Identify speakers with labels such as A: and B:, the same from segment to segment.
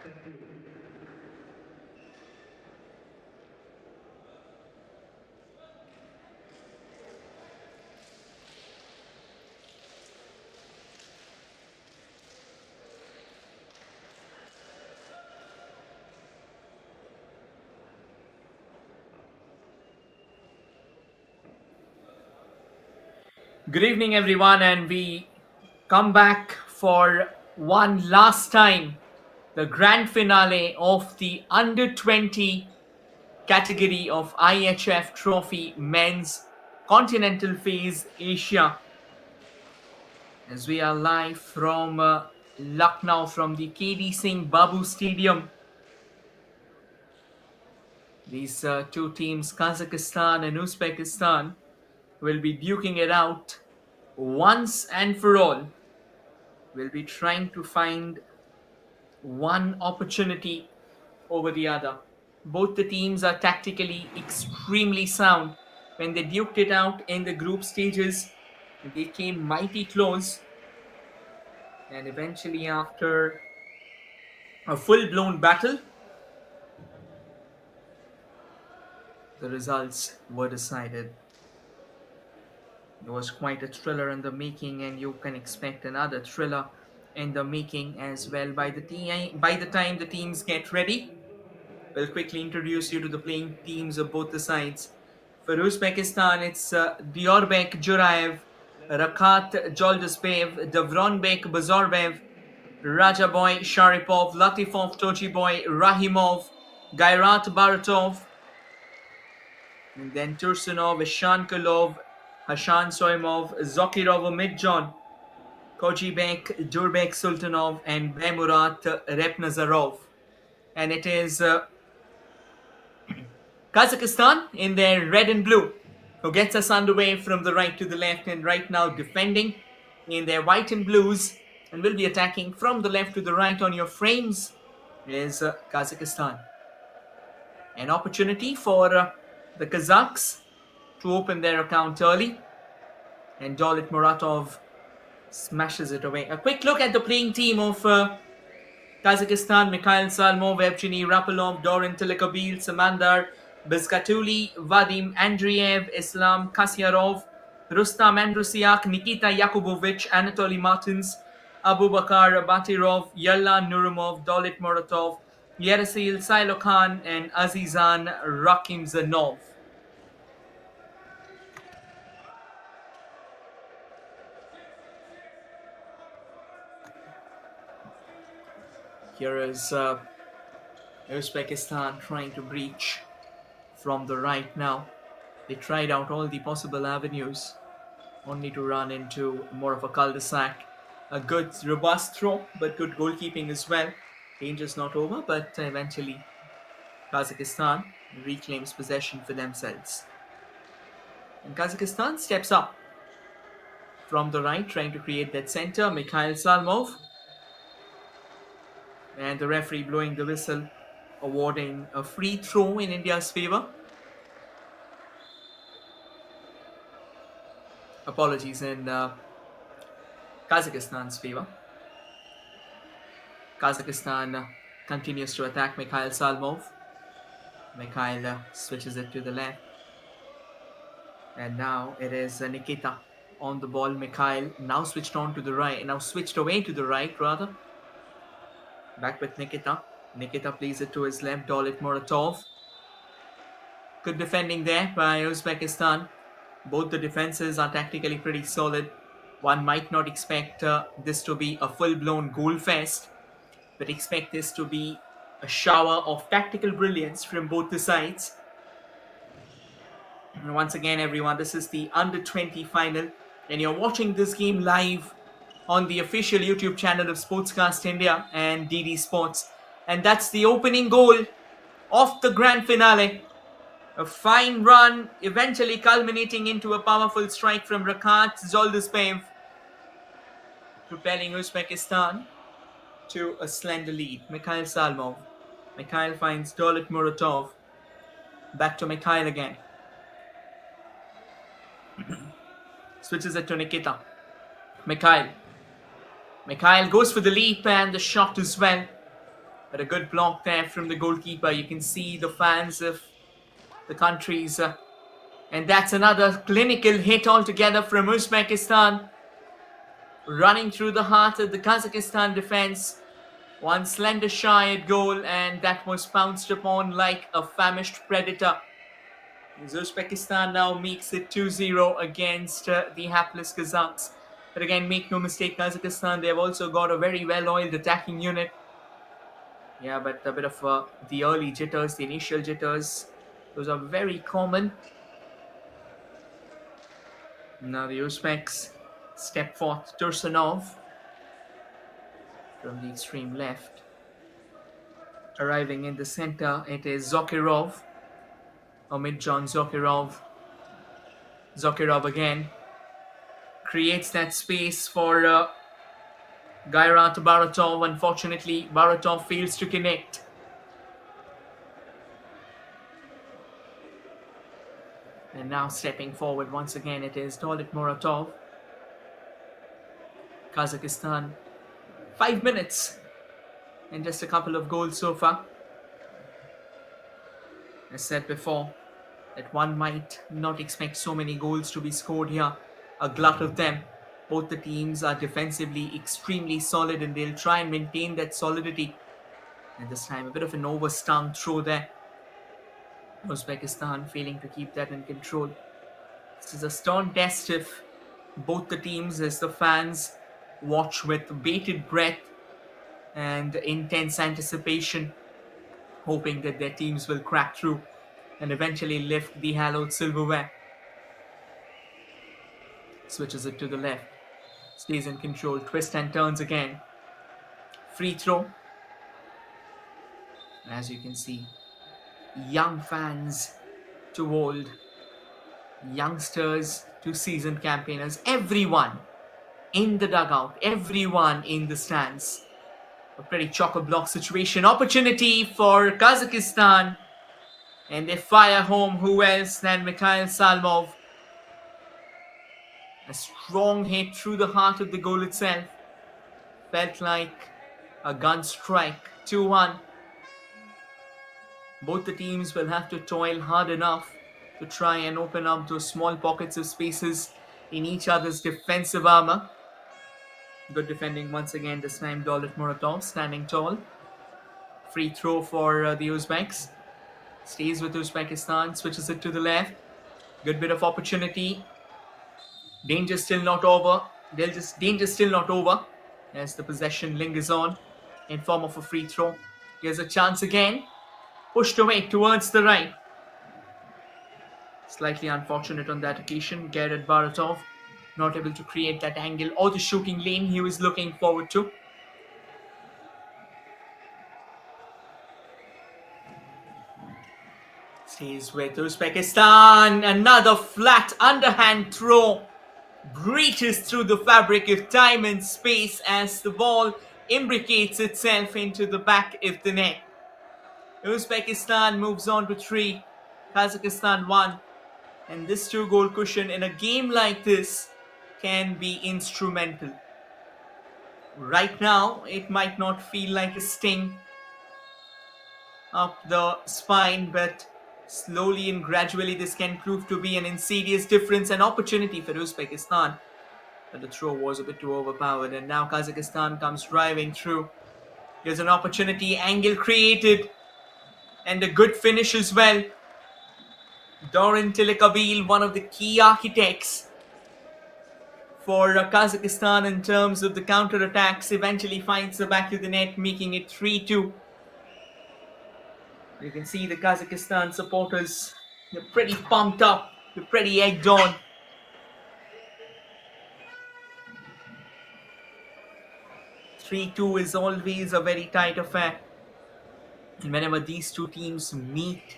A: Good evening, everyone, and we come back for one last time the grand finale of the under 20 category of IHF Trophy Men's Continental Phase Asia. As we are live from Lucknow from the KD Singh Babu Stadium. These two teams, Kazakhstan and Uzbekistan, will be duking it out once and for all. We'll be trying to find one opportunity over the other. Both the teams are tactically extremely sound. When they duked it out in the group stages, they came mighty close. And eventually, after a full-blown battle, the results were decided. It was quite a thriller in the making, and you can expect another thriller in the making as well. By the time the teams get ready, we'll quickly introduce you to the playing teams of both the sides. For Uzbekistan, it's Diorbek Juraev, Rakat Joldasbev, Davronbek Bazarbev, Rajaboy Sharipov, Latifov Tojiboy, Rahimov, Gairat Baratov, and then Tursunov, Ishankulov, Hashan Soimov, Zokirov Midjon, Kojibek, Durbek Sultanov, and Bemurat Repnazarov. And it is Kazakhstan in their red and blue who gets us underway from the right to the left, and right now defending in their white and blues and will be attacking from the left to the right on your frames is Kazakhstan. An opportunity for the Kazakhs to open their account early, and Dolit Muratov smashes it away. A quick look at the playing team of Kazakhstan: Mikhail Salmov, Evgeny Rapolov, Dorin Tilakabil, Samandar Bizgatuli, Vadim Andreev, Islam Kasyarov, Rustam Andrusiak, Nikita Yakubovich, Anatoly Martins, Abubakar Batirov, Yalla Nurumov, Dolit Muratov, Yerasil Sailokhan, and Azizan Rakimzanov. Here is Uzbekistan trying to breach from the right now. They tried out all the possible avenues, only to run into more of a cul-de-sac. A good, robust throw, but good goalkeeping as well. Danger's not over, but eventually Kazakhstan reclaims possession for themselves. And Kazakhstan steps up from the right, trying to create that center. Mikhail Salmov. And the referee blowing the whistle, awarding a free throw in India's favor. Apologies, in Kazakhstan's favor. Kazakhstan continues to attack Mikhail Salmov. Mikhail switches it to the left. And now it is Nikita on the ball. Mikhail now switched on to the right. Now switched away to the right, rather. Back with Nikita. Nikita plays it to his left. Dolit Muratov. Good defending there by Uzbekistan. Both the defenses are tactically pretty solid. One might not expect this to be a full-blown goal fest, but expect this to be a shower of tactical brilliance from both the sides. And once again, everyone, this is the Under-20 final, and you're watching this game live on the official YouTube channel of Sportscast India and DD Sports. And that's the opening goal of the grand finale. A fine run, eventually culminating into a powerful strike from Rakat Zoldasbev, propelling Uzbekistan to a slender lead. Mikhail Salmov. Mikhail finds Dolit Muratov. Back to Mikhail again. Switches it to Nikita. Mikhail. Mikhail goes for the leap and the shot as well. But a good block there from the goalkeeper. You can see the fans of the countries. And that's another clinical hit altogether from Uzbekistan. Running through the heart of the Kazakhstan defense. One slender shy at goal, and that was pounced upon like a famished predator. Uzbekistan now makes it 2-0 against the hapless Kazakhs. But again, make no mistake, Kazakhstan, they've also got a very well-oiled attacking unit. Yeah, but a bit of the early jitters, the initial jitters, those are very common. Now the Uzbeks step forth. Tursunov from the extreme left. Arriving in the center, it is Zokirov. Omidjon Zokirov. Zokirov again creates that space for Gairat Baratov. Unfortunately, Baratov fails to connect. And now stepping forward once again, it is Dolit Muratov. Kazakhstan, 5 minutes and just a couple of goals so far. As said before, that one might not expect so many goals to be scored here. A glut of them. Both the teams are defensively extremely solid and they'll try and maintain that solidity. And this time, a bit of an overstung throw there. Uzbekistan failing to keep that in control. This is a stern test of both the teams as the fans watch with bated breath and intense anticipation, hoping that their teams will crack through and eventually lift the hallowed silverware. Switches it to the left. Stays in control. Twist and turns again. Free throw. As you can see, young fans to old, youngsters to seasoned campaigners, everyone in the dugout, everyone in the stands. A pretty chock-a-block situation. Opportunity for Kazakhstan. And they fire home. Who else than Mikhail Salmov? A strong hit through the heart of the goal itself. Felt like a gun strike. 2-1. Both the teams will have to toil hard enough to try and open up those small pockets of spaces in each other's defensive armor. Good defending once again, this time Dolit Muratov standing tall. Free throw for the Uzbeks. Stays with Uzbekistan, switches it to the left. Good bit of opportunity. Danger still not over. Danger still not over as the possession lingers on in form of a free throw. Here's a chance again. Pushed away towards the right. Slightly unfortunate on that occasion. Garrett Baratov not able to create that angle or the shooting lane he was looking forward to. Stays with Uzbekistan. Another flat underhand throw. Breaches through the fabric of time and space as the ball imbricates itself into the back of the net. Uzbekistan moves on to 3. Kazakhstan 1. And this 2-goal cushion in a game like this can be instrumental. Right now, it might not feel like a sting up the spine, but slowly and gradually this can prove to be an insidious difference and opportunity for Uzbekistan. But the throw was a bit too overpowered, and now Kazakhstan comes driving through. Here's an opportunity, angle created, and a good finish as well. Doran Tilakabil, one of the key architects for Kazakhstan in terms of the counter-attacks, eventually finds the back of the net, making it 3-2. You can see the Kazakhstan supporters, they're pretty pumped up, they're pretty egged on. "3-2 is always a very tight affair. And whenever these two teams meet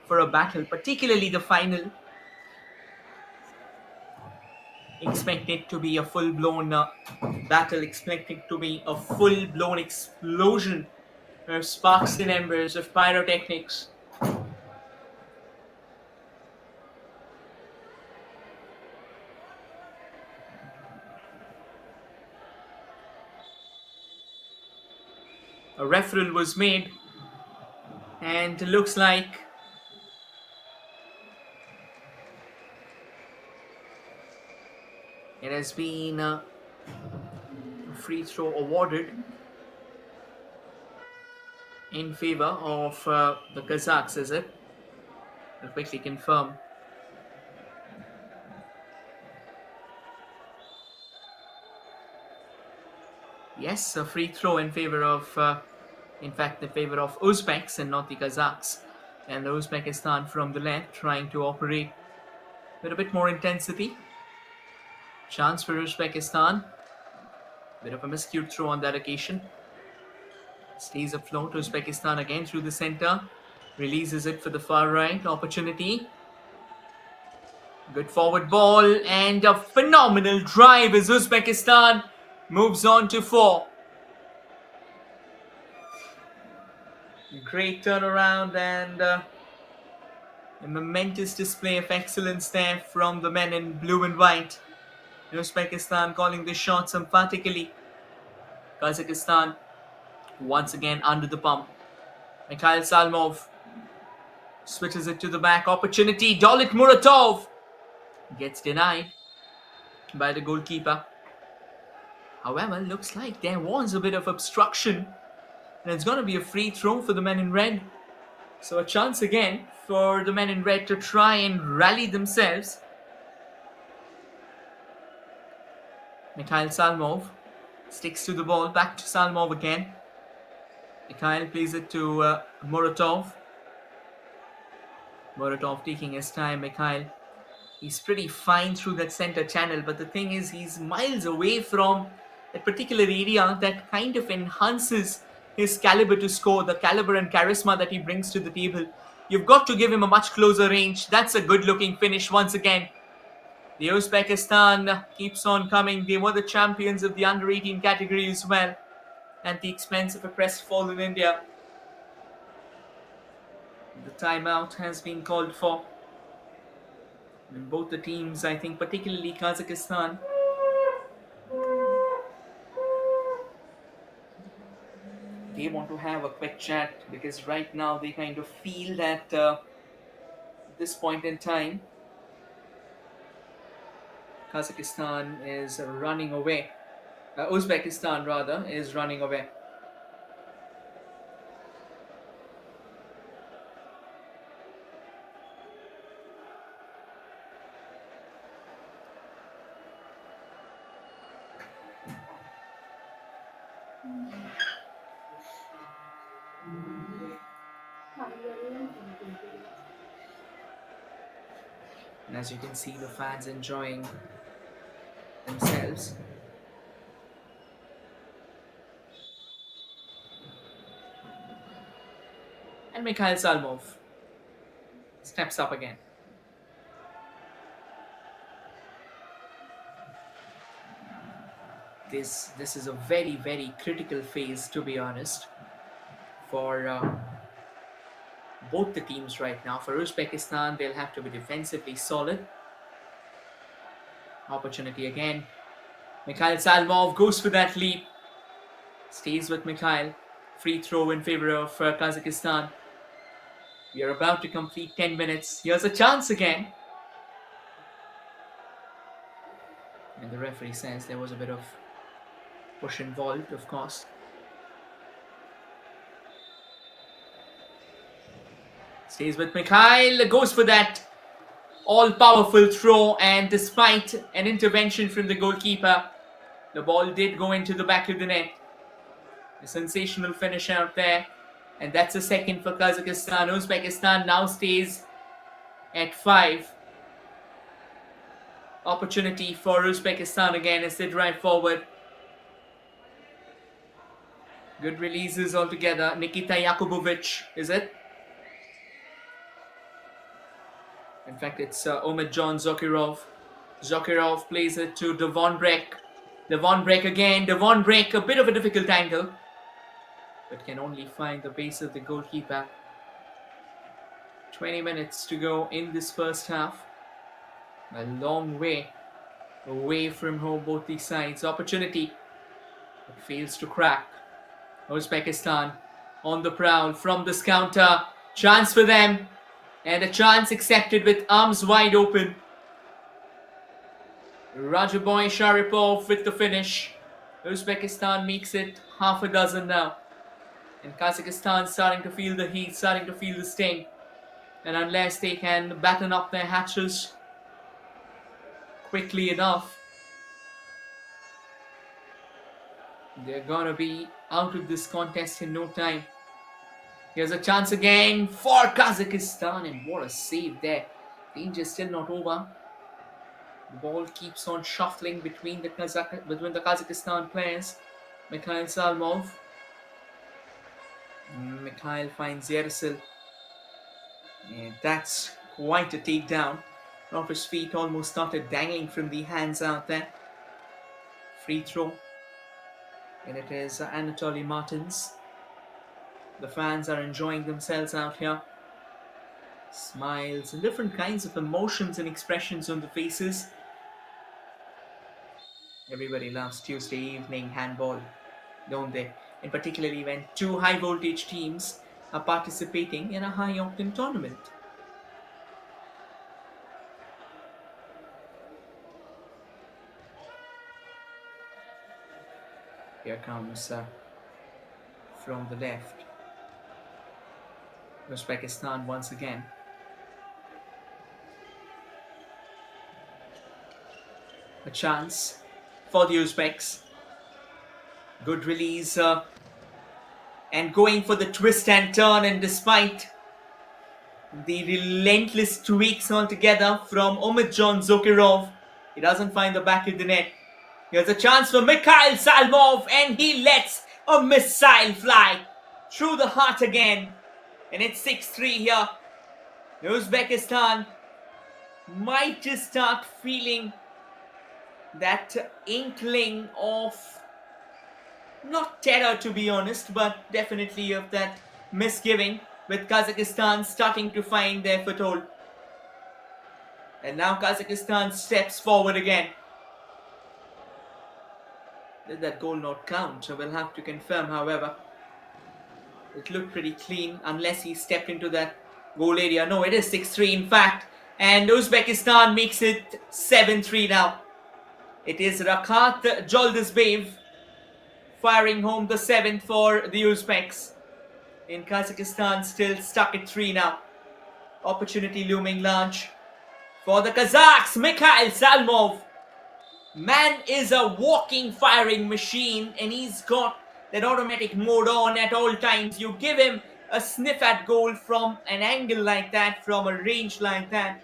A: for a battle, particularly the final, expect it to be a full-blown battle, expect it to be a full-blown explosion of sparks and embers, of pyrotechnics. A referral was made, and it looks like it has been a free throw awarded in favor of the Kazakhs, is it? I'll quickly confirm. Yes, a free throw in favor of, in fact, in favor of Uzbeks and not the Kazakhs. And Uzbekistan from the left trying to operate with a bit more intensity. Chance for Uzbekistan. Bit of a miscued throw on that occasion. Stays afloat. Uzbekistan again through the center. Releases it for the far right. Opportunity. Good forward ball and a phenomenal drive as Uzbekistan moves on to 4. Great turnaround and a momentous display of excellence there from the men in blue and white. Uzbekistan calling the shots emphatically. Kazakhstan once again under the pump. Mikhail Salmov switches it to the back. Opportunity. Dolit Muratov gets denied by the goalkeeper. However, looks like there was a bit of obstruction. And it's going to be a free throw for the men in red. So a chance again for the men in red to try and rally themselves. Mikhail Salmov sticks to the ball. Back to Salmov again. Mikhail plays it to Muratov. Muratov taking his time. Mikhail, he's pretty fine through that center channel. But the thing is, he's miles away from that particular area that kind of enhances his caliber to score, the caliber and charisma that he brings to the table. You've got to give him a much closer range. That's a good looking finish once again. The Uzbekistan keeps on coming. They were the champions of the under 18 category as well, at the expense of a crestfallen India. The timeout has been called for. And both the teams, I think particularly Kazakhstan, they want to have a quick chat because right now they kind of feel that at this point in time, Kazakhstan is running away. Uzbekistan rather is running away. And as you can see, the fans enjoying themselves. And Mikhail Salmov steps up again. This is a very, very critical phase, to be honest, for both the teams right now. For Uzbekistan, they'll have to be defensively solid. Opportunity again. Mikhail Salmov goes for that leap. Stays with Mikhail. Free throw in favor of Kazakhstan. We are about to complete 10 minutes. Here's a chance again. And the referee says there was a bit of push involved, of course. Stays with Mikhail, goes for that all-powerful throw, and despite an intervention from the goalkeeper, the ball did go into the back of the net. A sensational finish out there, and that's a second for Kazakhstan. Uzbekistan now stays at 5. Opportunity for Uzbekistan again as they drive forward. Good releases altogether. Nikita Yakubovic, is it? In fact, it's Omid John Zokirov. Zokirov plays it to Devon Breck. Devon Breck again. Devon Breck, a bit of a difficult angle, but can only find the base of the goalkeeper. 20 minutes to go in this first half. A long way away from home, both these sides. Opportunity, but fails to crack. Uzbekistan on the prowl from this counter. Chance for them. And a chance accepted with arms wide open. Rajaboy Sharipov with the finish. Uzbekistan makes it half a dozen now. And Kazakhstan starting to feel the heat, starting to feel the sting. And unless they can batten up their hatches quickly enough, they're gonna be out of this contest in no time. Here's a chance again for Kazakhstan, and what a save there. Danger still not over. The ball keeps on shuffling between the Kazakhstan players. Mikhail Salmov. Mikhail finds Yersil. And that's quite a takedown. Off his feet, almost started dangling from the hands out there. Free throw. And it is Anatoly Martins. The fans are enjoying themselves out here. Smiles and different kinds of emotions and expressions on the faces. Everybody loves Tuesday evening handball, don't they? And particularly when two high voltage teams are participating in a high octane tournament. Here comes from the left Uzbekistan once again. A chance for the Uzbeks. Good release and going for the twist and turn, and despite the relentless tweaks altogether from Umedjon Zokirov, he doesn't find the back of the net. Here's a chance for Mikhail Salmov, and he lets a missile fly through the heart again. And it's 6-3 here. Uzbekistan might just start feeling that inkling of, not terror to be honest, but definitely of that misgiving, with Kazakhstan starting to find their foothold. And now Kazakhstan steps forward again. Did that goal not count? So we'll have to confirm, however. It looked pretty clean, unless he stepped into that goal area. No, it is 6-3 in fact. And Uzbekistan makes it 7-3 now. It is Rakat Joldasbev firing home the 7th for the Uzbeks. In Kazakhstan still stuck at 3 now. Opportunity looming large for the Kazakhs. Mikhail Salmov. Man is a walking firing machine, and he's got that automatic mode on at all times. You give him a sniff at goal from an angle like that, from a range like that,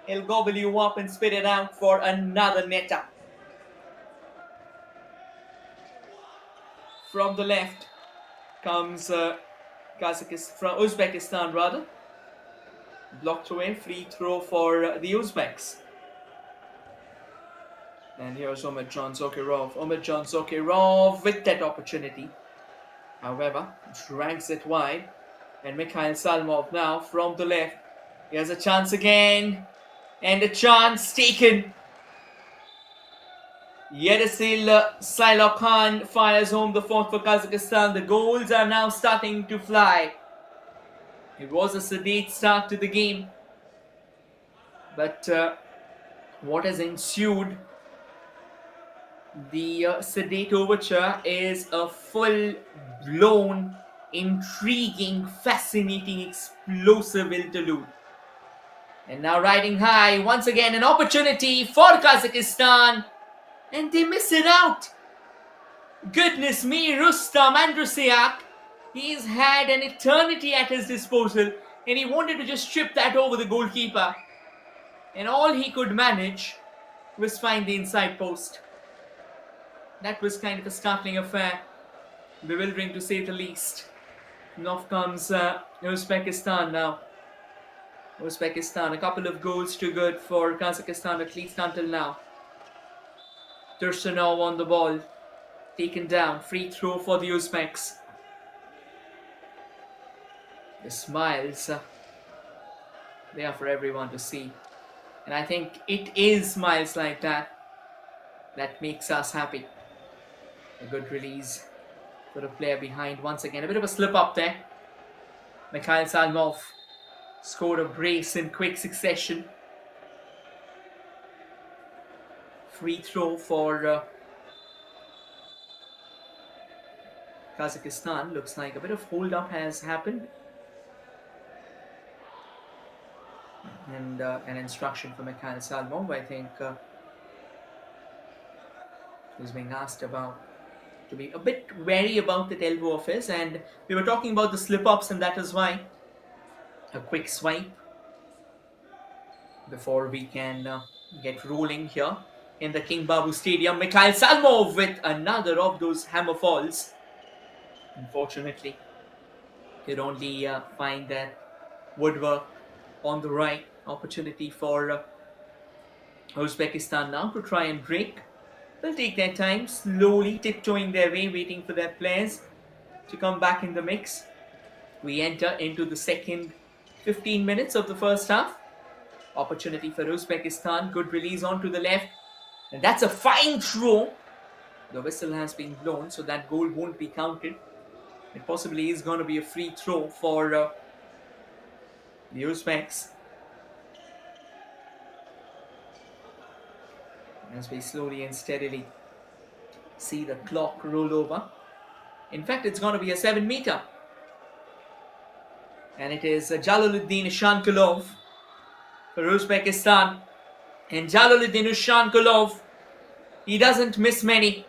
A: he'll gobble you up and spit it out for another netter. From the left comes Uzbekistan rather. Blocked away, free throw for the Uzbeks. And here's Umedjon Zokirov. Umedjon Zokirov with that opportunity. However, drags it wide. And Mikhail Salmov now from the left. Here's a chance again. And a chance taken. Yersil Sailokhan fires home the 4th for Kazakhstan. The goals are now starting to fly. It was a sedate start to the game. But what has ensued, the sedate overture, is a full-blown, intriguing, fascinating, explosive interlude. And now riding high, once again an opportunity for Kazakhstan, and they miss it out. Goodness me, Rustam Andrusiak, he's had an eternity at his disposal, and he wanted to just strip that over the goalkeeper. And all he could manage was find the inside post. That was kind of a startling affair. Bewildering to say the least. And off comes Uzbekistan now. Uzbekistan, a couple of goals too good for Kazakhstan, at least until now. Tursunov on the ball. Taken down. Free throw for the Uzbeks. The smiles, they are for everyone to see. And I think it is smiles like that that makes us happy. A good release for a player behind once again. A bit of a slip up there. Mikhail Salmov scored a brace in quick succession. Free throw for Kazakhstan. Looks like a bit of hold up has happened. And an instruction for Mikhail Salmov. I think he's being asked about to be a bit wary about that elbow of his. And we were talking about the slip-ups, and that is why a quick swipe before we can get rolling here in the King Babu Stadium. Mikhail Salmov with another of those hammer falls. Unfortunately, could only find that woodwork on the right. Opportunity for Uzbekistan now to try and break. They'll take their time, slowly tiptoeing their way, waiting for their players to come back in the mix. We enter into the second 15 minutes of the first half. Opportunity for Uzbekistan. Good release onto the left. And that's a fine throw. The whistle has been blown, so that goal won't be counted. It possibly is going to be a free throw for the Uzbeks. As we slowly and steadily see the clock roll over. In fact, it's going to be a 7-meter. And it is Jalaluddin Ishankulov for Uzbekistan. And Jalaluddin Ishankulov, he doesn't miss many.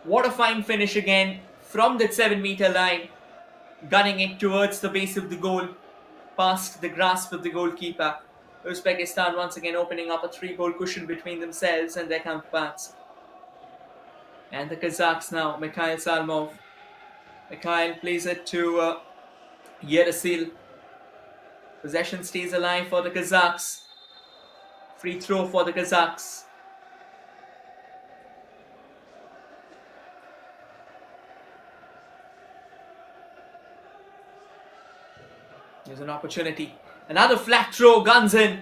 A: What a fine finish again from that 7-meter line. Gunning it towards the base of the goal. Past the grasp of the goalkeeper. Uzbekistan once again opening up a 3-goal cushion between themselves and their counterparts. And the Kazakhs now, Mikhail Salmov. Mikhail plays it to Yerasil. Possession stays alive for the Kazakhs. Free throw for the Kazakhs. There's an opportunity. Another flat throw, guns in.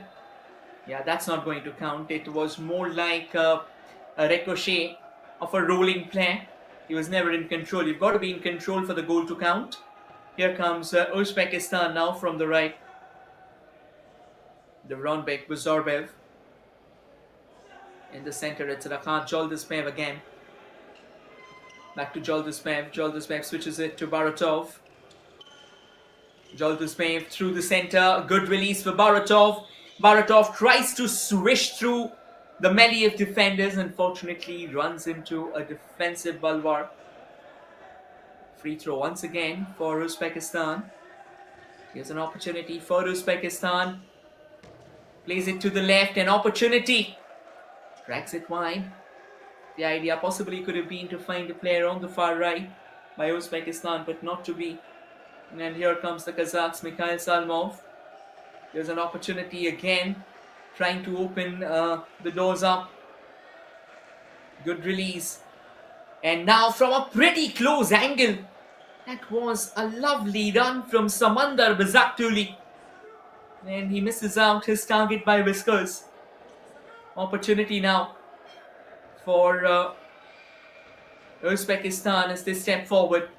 A: Yeah, that's not going to count. It was more like a ricochet of a rolling player. He was never in control. You've got to be in control for the goal to count. Here comes Uzbekistan now from the right. Devronbek Buzorbev. In the center, it's Rakhat Joldispev again. Back to Joldispev. Joldispev switches it to Baratov. Joldispev through the center. Good release for Baratov. Baratov tries to swish through the melee of defenders. Unfortunately, runs into a defensive bulwark. Free throw once again for Uzbekistan. Here's an opportunity for Uzbekistan. Plays it to the left. An opportunity. Drags it wide. The idea possibly could have been to find a player on the far right by Uzbekistan, but not to be. And here comes the Kazakhs, Mikhail Salmov. There's an opportunity again, trying to open the doors up. Good release. And now from a pretty close angle. That was a lovely run from Samandar Bazaktuli. And he misses out his target by whiskers. Opportunity now for Uzbekistan as they step forward.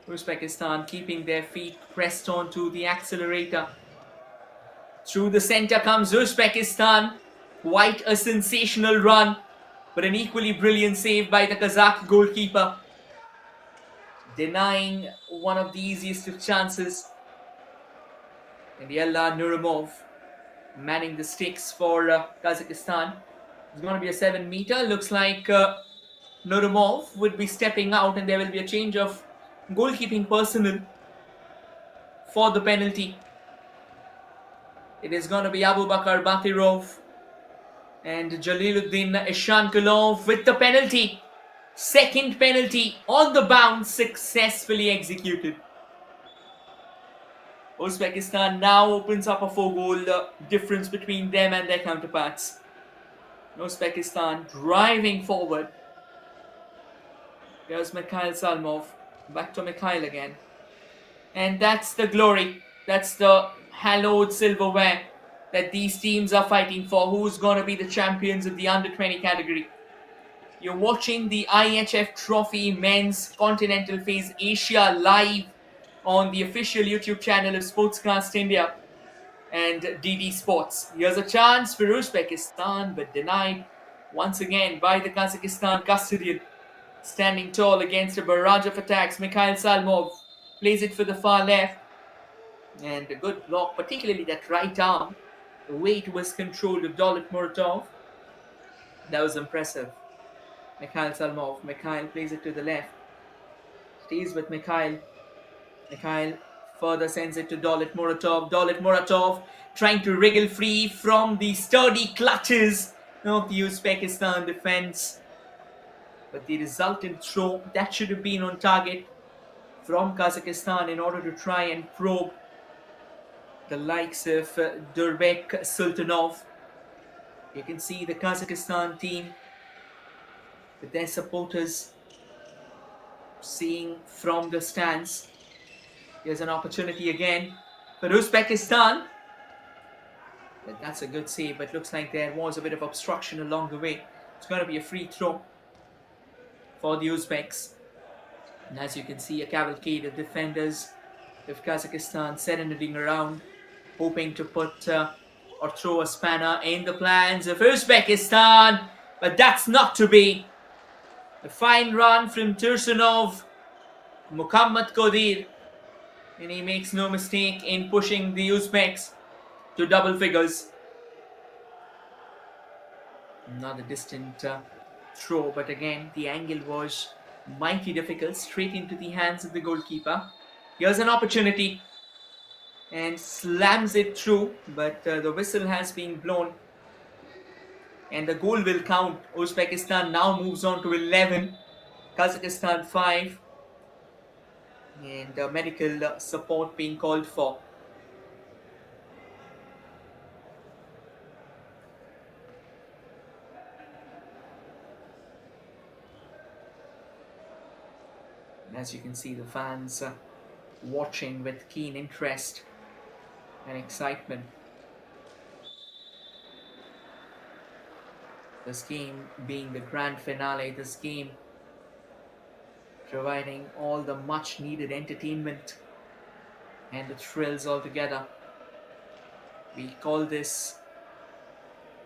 A: Uzbekistan keeping their feet pressed onto the accelerator. Through the center comes Uzbekistan. Quite a sensational run, but an equally brilliant save by the Kazakh goalkeeper. Denying one of the easiest of chances. And Yella Nurumov manning the sticks for Kazakhstan. It's going to be a 7-meter. Looks like Nurumov would be stepping out, and there will be a change of goalkeeping personnel for the penalty. It is going to be Abu Bakar Batirov and Jalaluddin Ishankulov with the penalty. Second penalty on the bounce, successfully executed. Uzbekistan now opens up a 4-goal difference between them and their counterparts. Uzbekistan driving forward. Here's Mikhail Salmov. Back to Mikhail again. And that's the glory. That's the hallowed silverware that these teams are fighting for. Who's going to be the champions of the under-20 category? You're watching the IHF Trophy Men's Continental Phase Asia live on the official YouTube channel of Sportscast India and DD Sports. Here's a chance for Uzbekistan, but denied once again by the Kazakhstan custodian. Standing tall against a barrage of attacks, Mikhail Salmov plays it for the far left. And a good block, particularly that right arm. The way it was controlled of Dolit Muratov. That was impressive. Mikhail Salmov. Mikhail plays it to the left. Stays with Mikhail. Mikhail further sends it to Dolit Muratov. Dolit Muratov trying to wriggle free from the sturdy clutches of the Uzbekistan defense. But the resultant throw, that should have been on target from Kazakhstan in order to try and probe the likes of Durbek Sultanov. You can see the Kazakhstan team with their supporters seeing from the stands. Here's an opportunity again for Uzbekistan. But that's a good save, but looks like there was a bit of obstruction along the way. It's going to be a free throw for the Uzbeks. And as you can see, a cavalcade of defenders of Kazakhstan serenading around, hoping to put or throw a spanner in the plans of Uzbekistan. But that's not to be. A fine run from Tursunov, Muhammad Qadir. And he makes no mistake in pushing the Uzbeks to double figures. Another distant throw, but again the angle was mighty difficult, straight into the hands of the goalkeeper. Here's an opportunity and slams it through, but the whistle has been blown and the goal will count. Uzbekistan now moves on to 11, Kazakhstan 5, and medical support being called for. And as you can see, the fans watching with keen interest and excitement. This game being the grand finale, this game providing all the much needed entertainment and the thrills all together. We call this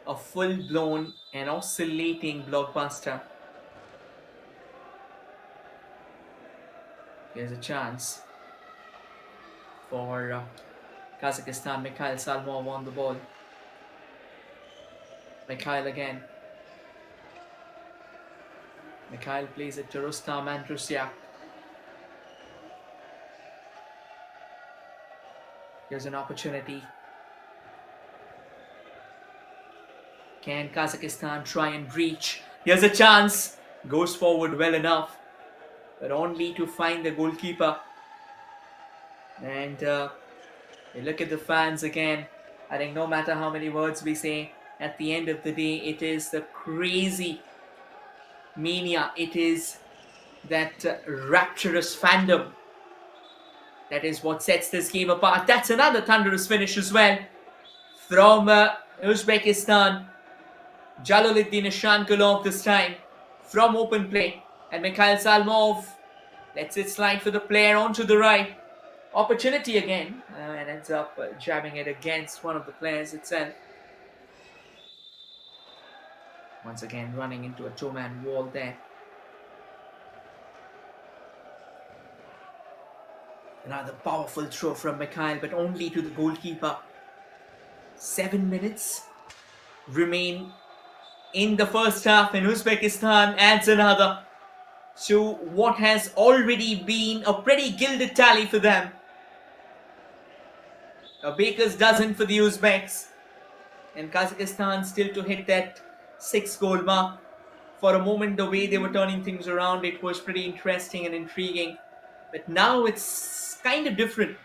A: a full-blown and oscillating blockbuster. Here's a chance for Kazakhstan. Mikhail Salmov on the ball. Mikhail again. Mikhail plays it to Rustam Andrusyak. Here's an opportunity. Can Kazakhstan try and breach? Here's a chance. Goes forward well enough, but only to find the goalkeeper. And you look at the fans again. I think no matter how many words we say, at the end of the day, it is the crazy mania. It is that rapturous fandom that is what sets this game apart. That's another thunderous finish as well from Uzbekistan. Jalaluddin Ishankulov this time from open play, and Mikhail Salmov lets it slide for the player onto the right. Opportunity again, and ends up jabbing it against one of the players itself. Once again running into a two-man wall there. Another powerful throw from Mikhail, but only to the goalkeeper. 7 minutes remain in the first half, and Uzbekistan adds another to what has already been a pretty gilded tally for them. A baker's dozen for the Uzbeks, and Kazakhstan still to hit that 6-goal mark. For a moment, the way they were turning things around, it was pretty interesting and intriguing. But now it's kind of different.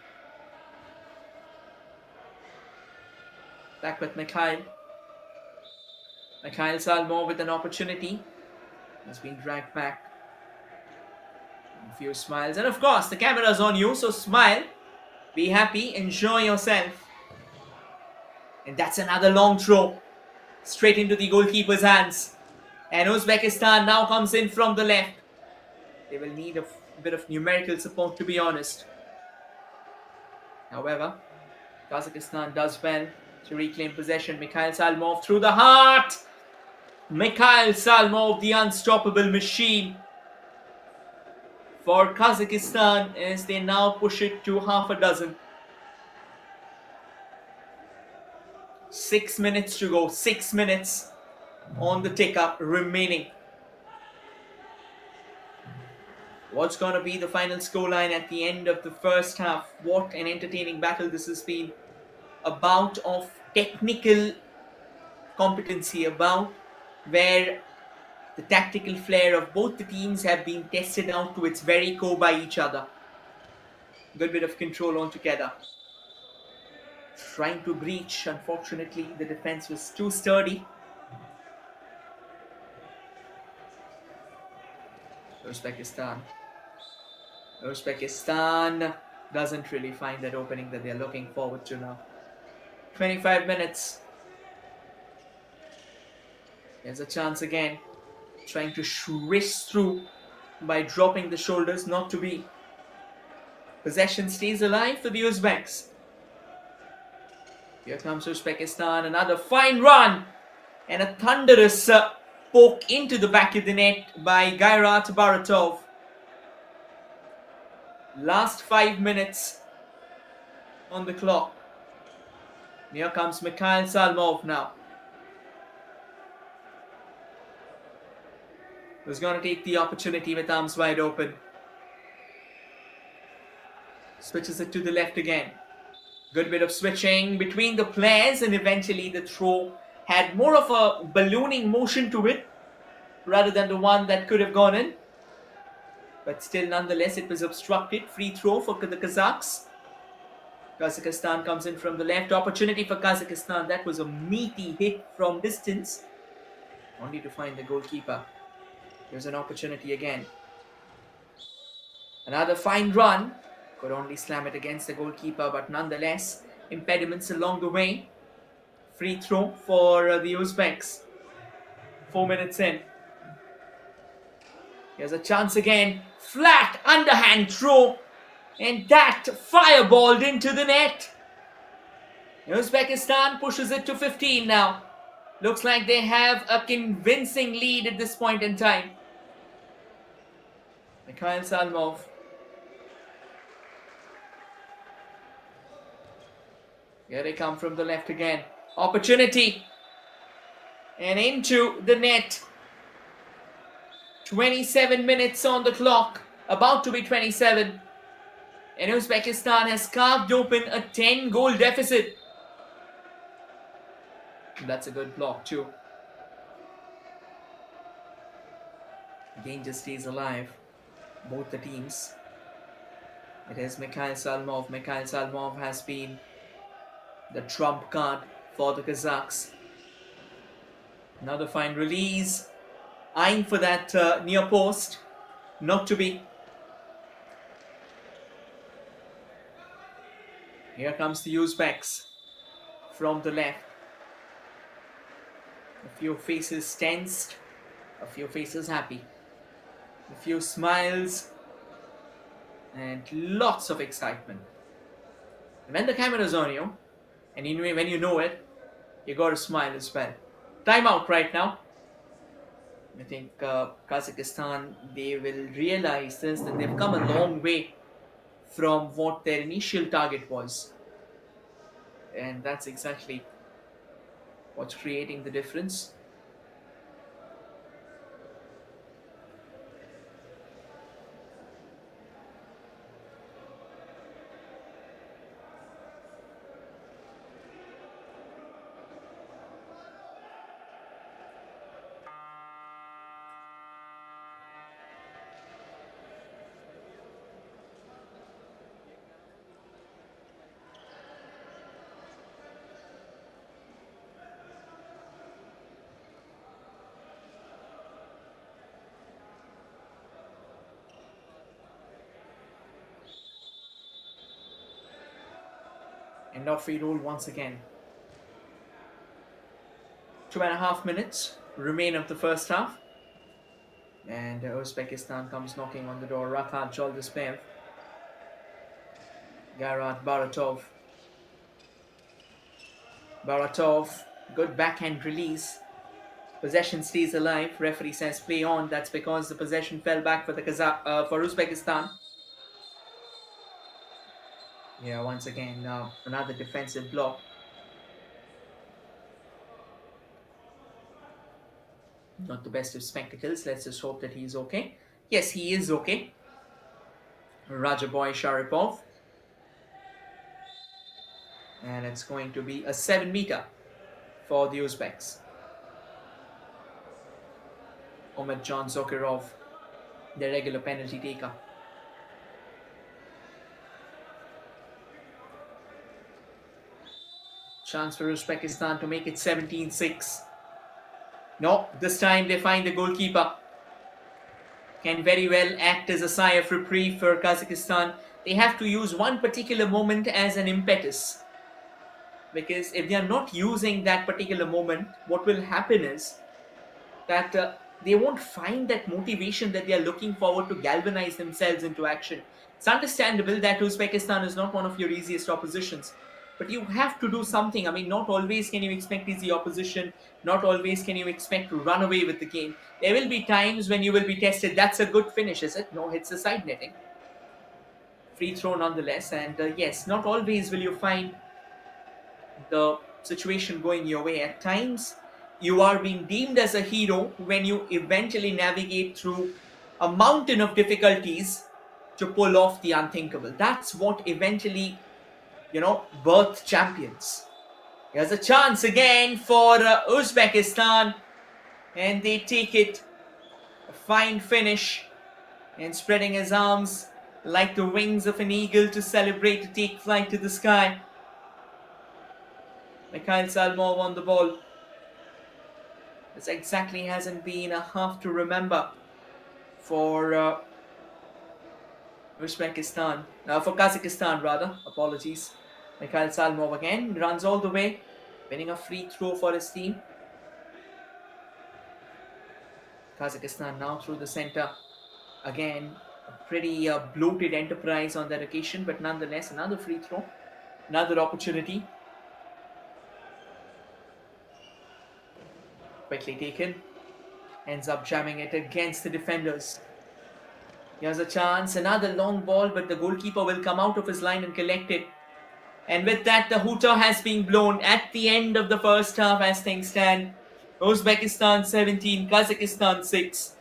A: Back with Mikhail. Mikhail Salmov with an opportunity. Has been dragged back. A few smiles. And of course, the camera's on you, so smile. Be happy. Enjoy yourself. And that's another long throw straight into the goalkeeper's hands. And Uzbekistan now comes in from the left. They will need a bit of numerical support, to be honest. However, Kazakhstan does well to reclaim possession. Mikhail Salmov through the heart. Mikhail Salmov, the unstoppable machine for Kazakhstan, as they now push it to half a dozen. 6 minutes to go. 6 minutes on the tick up remaining. What's going to be the final scoreline at the end of the first half? What an entertaining battle this has been. A bout of technical competency, about where the tactical flair of both the teams have been tested out to its very core by each other. Good bit of control altogether. Trying to breach, unfortunately, the defense was too sturdy. Uzbekistan doesn't really find that opening that they're looking forward to now. 25 minutes. There's a chance again. Trying to race through by dropping the shoulders, not to be. Possession stays alive for the Uzbeks. Here comes Uzbekistan. Another fine run. And a thunderous poke into the back of the net by Gairat Baratov. Last 5 minutes on the clock. Here comes Mikhail Salmov now. Who's going to take the opportunity with arms wide open. Switches it to the left again. Good bit of switching between the players, and eventually the throw had more of a ballooning motion to it rather than the one that could have gone in. But still, nonetheless, it was obstructed. Free throw for the Kazakhs. Kazakhstan comes in from the left. Opportunity for Kazakhstan. That was a meaty hit from distance. Only to find the goalkeeper. There's an opportunity again. Another fine run. Could only slam it against the goalkeeper, but nonetheless, impediments along the way. Free throw for the Uzbeks. 4 minutes in. Here's a chance again. Flat underhand throw. And that fireballed into the net. Uzbekistan pushes it to 15 now. Looks like they have a convincing lead at this point in time. Mikhail Salmov. Here they come from the left again. Opportunity. And into the net. 27 minutes on the clock. About to be 27. And Uzbekistan has carved open a 10-goal deficit. That's a good block too. Danger stays alive. Both the teams. It is Mikhail Salmov. Mikhail Salmov has been the trump card for the Kazakhs. Another fine release. Eyeing for that near post. Not to be. Here comes the Uzbeks from the left. A few faces tensed. A few faces happy. A few smiles. And lots of excitement. When the camera's on you, and when you know it, you gotta smile as well. Time out right now. I think Kazakhstan, they will realize this, that they've come a long way from what their initial target was. And that's exactly what's creating the difference. And off we roll once again. 2.5 minutes remain of the first half. And Uzbekistan comes knocking on the door. Rakat Joldispev, Garat Baratov. Baratov, good backhand release. Possession stays alive. Referee says play on. That's because the possession fell back for for Uzbekistan. Yeah, once again, another defensive block. Not the best of spectacles. Let's just hope that he's okay. Yes, he is okay. Rajaboy Sharipov. And it's going to be a 7-meter for the Uzbeks. Omid John Zokirov, the regular penalty taker. Chance for Uzbekistan to make it 17-6. No, this time they find the goalkeeper. Can very well act as a sigh of reprieve for Kazakhstan. They have to use one particular moment as an impetus. Because if they are not using that particular moment, what will happen is that they won't find that motivation that they are looking forward to galvanize themselves into action. It's understandable that Uzbekistan is not one of your easiest oppositions, but you have to do something. I mean, not always can you expect easy opposition, not always can you expect to run away with the game. There will be times when you will be tested. That's a good finish, is it? No, it's a side netting. Free throw nonetheless, and yes, not always will you find the situation going your way. At times, you are being deemed as a hero when you eventually navigate through a mountain of difficulties to pull off the unthinkable. That's what eventually, birth champions. Here's a chance again for Uzbekistan, and they take it. A fine finish, and spreading his arms like the wings of an eagle to celebrate, to take flight to the sky. Mikhail Salmov on the ball. This exactly hasn't been a half to remember for Uzbekistan. For Kazakhstan, rather. Apologies. Mikhail Salmov again runs all the way, winning a free throw for his team. Kazakhstan now through the center. Again, a pretty bloated enterprise on that occasion, but nonetheless, another free throw. Another opportunity. Quickly taken. Ends up jamming it against the defenders. Here's a chance. Another long ball, but the goalkeeper will come out of his line and collect it. And with that, the hooter has been blown at the end of the first half as things stand. Uzbekistan 17, Kazakhstan 6.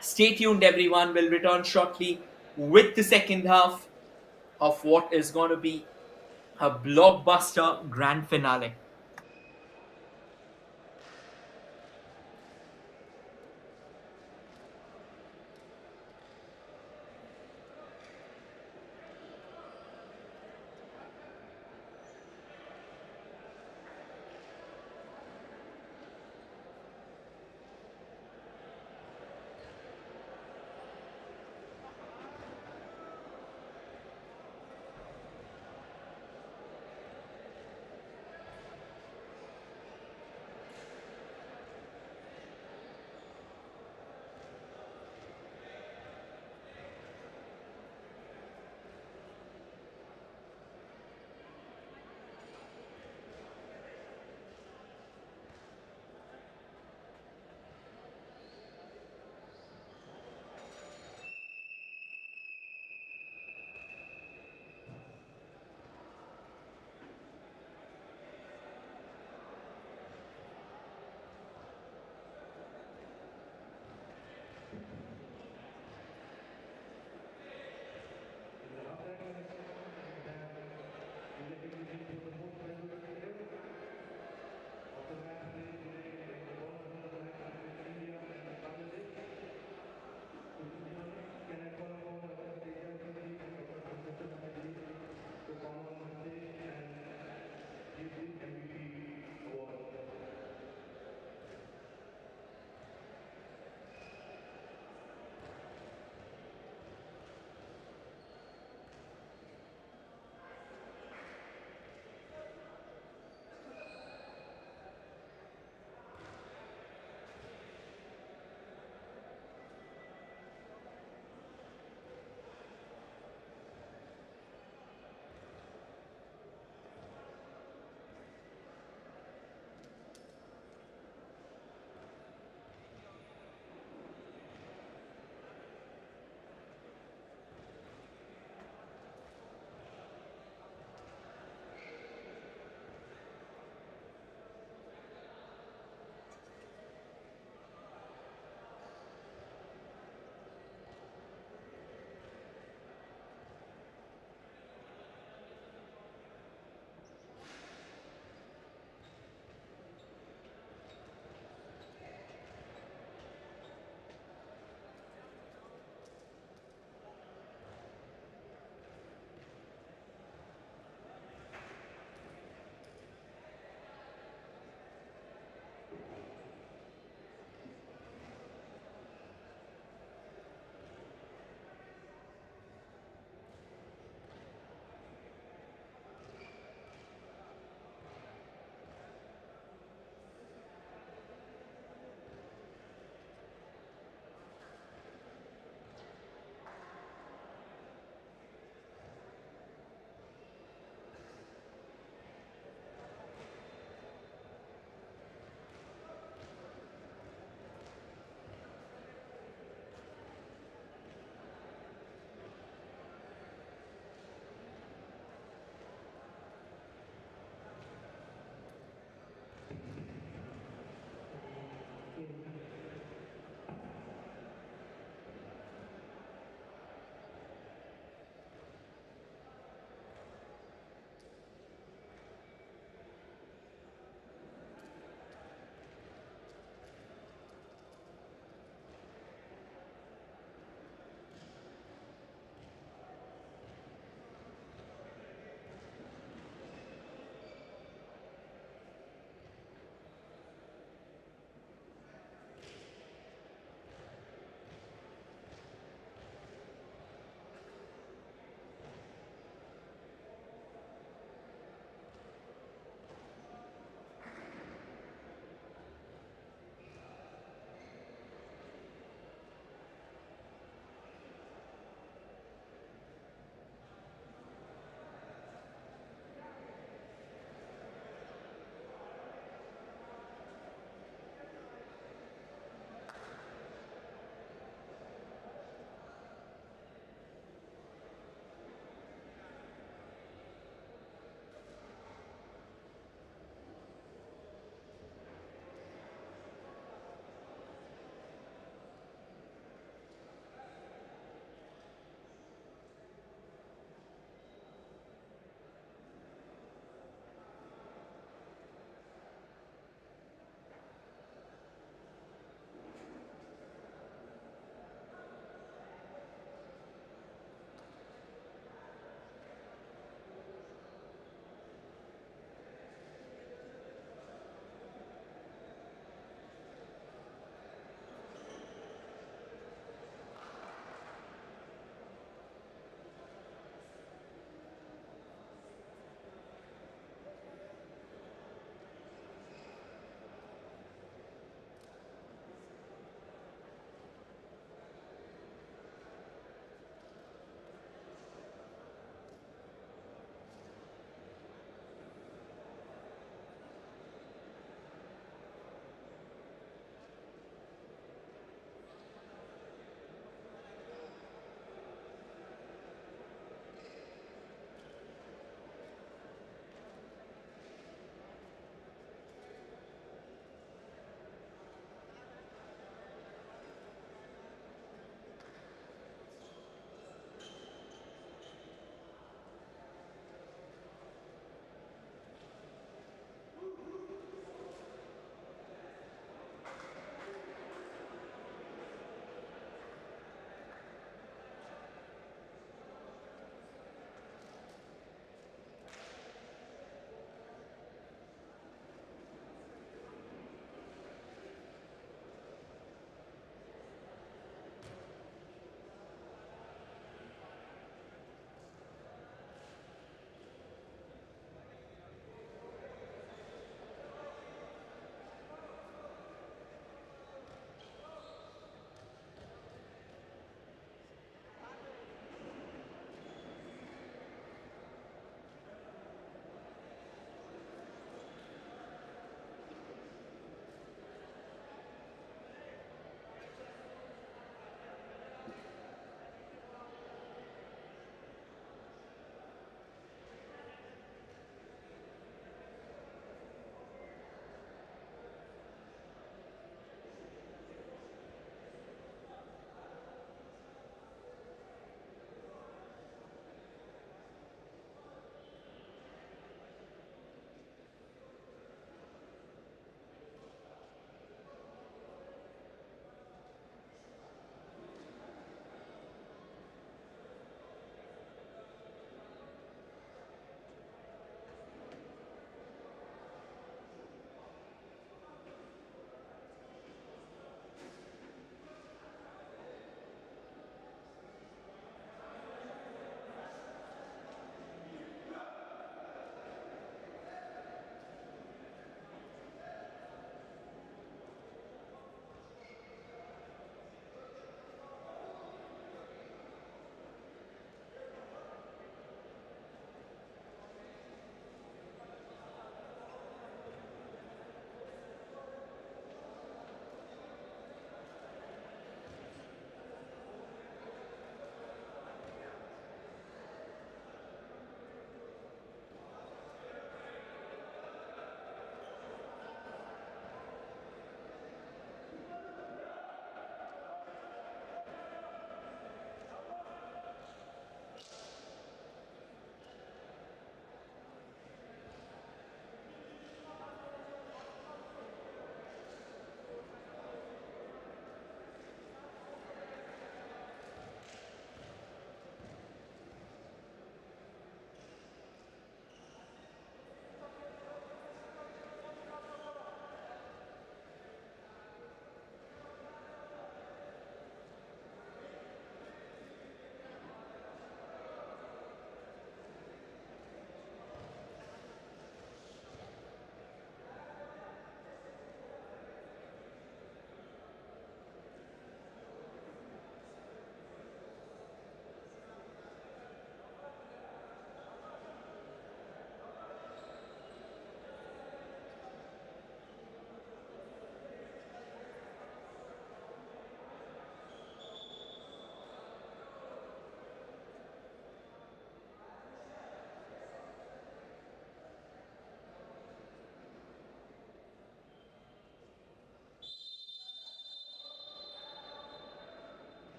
A: Stay tuned, everyone. We'll return shortly with the second half of what is going to be a blockbuster grand finale.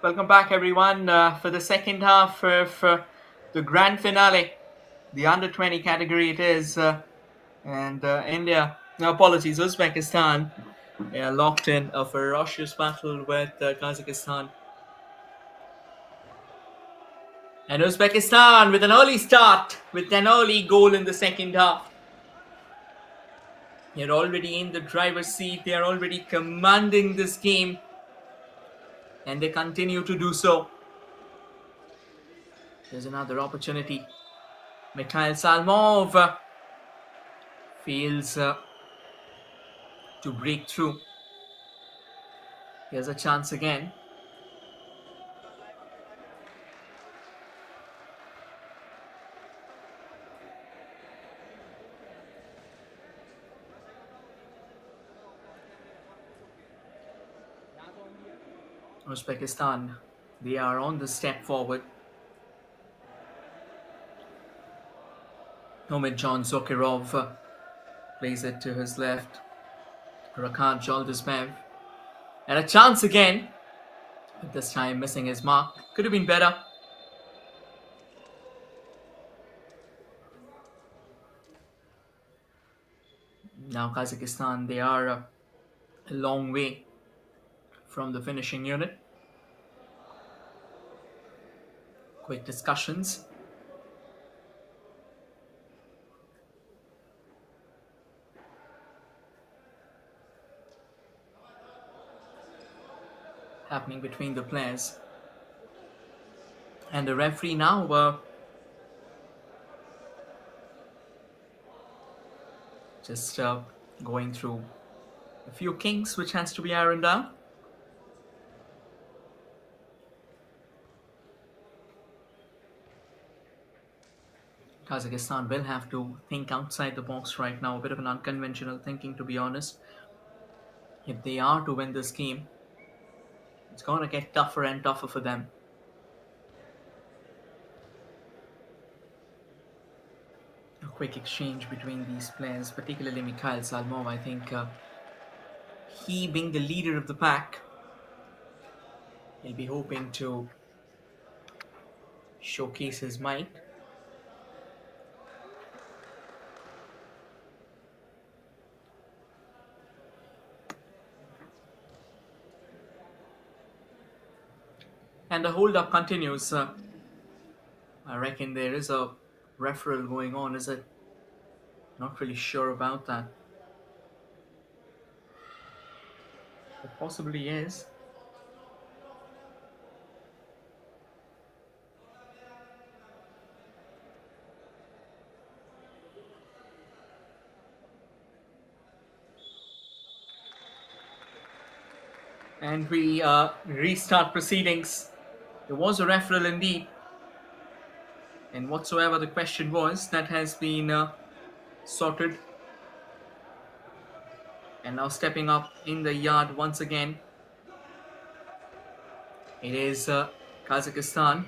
A: Welcome back, everyone, for the second half of the grand finale, the under 20 category it is, and India, no apologies, Uzbekistan, locked in a ferocious battle with Kazakhstan. And Uzbekistan with an early start, with an early goal in the second half. They're already in the driver's seat, they are already commanding this game, and they continue to do so. There's another opportunity. Mikhail Salmov fails to break through. Here's a chance again. Uzbekistan, they are on the step forward. John Zokirov plays it to his left. Rakat Joldisbev. And a chance again. But this time missing his mark. Could have been better. Now Kazakhstan, they are a long way from the finishing unit. Quick discussions. Happening between the players. And the referee now just going through a few kinks which has to be ironed out. Kazakhstan will have to think outside the box right now. A bit of an unconventional thinking, to be honest. If they are to win this game, it's going to get tougher and tougher for them. A quick exchange between these players, particularly Mikhail Salmov. I think he, being the leader of the pack, he'll be hoping to showcase his might. And the hold-up continues. I reckon there is a referral going on, is it? Not really sure about that. It possibly is. And we restart proceedings. There was a referral indeed. And whatsoever the question was, that has been sorted. And now stepping up in the yard once again. It is Kazakhstan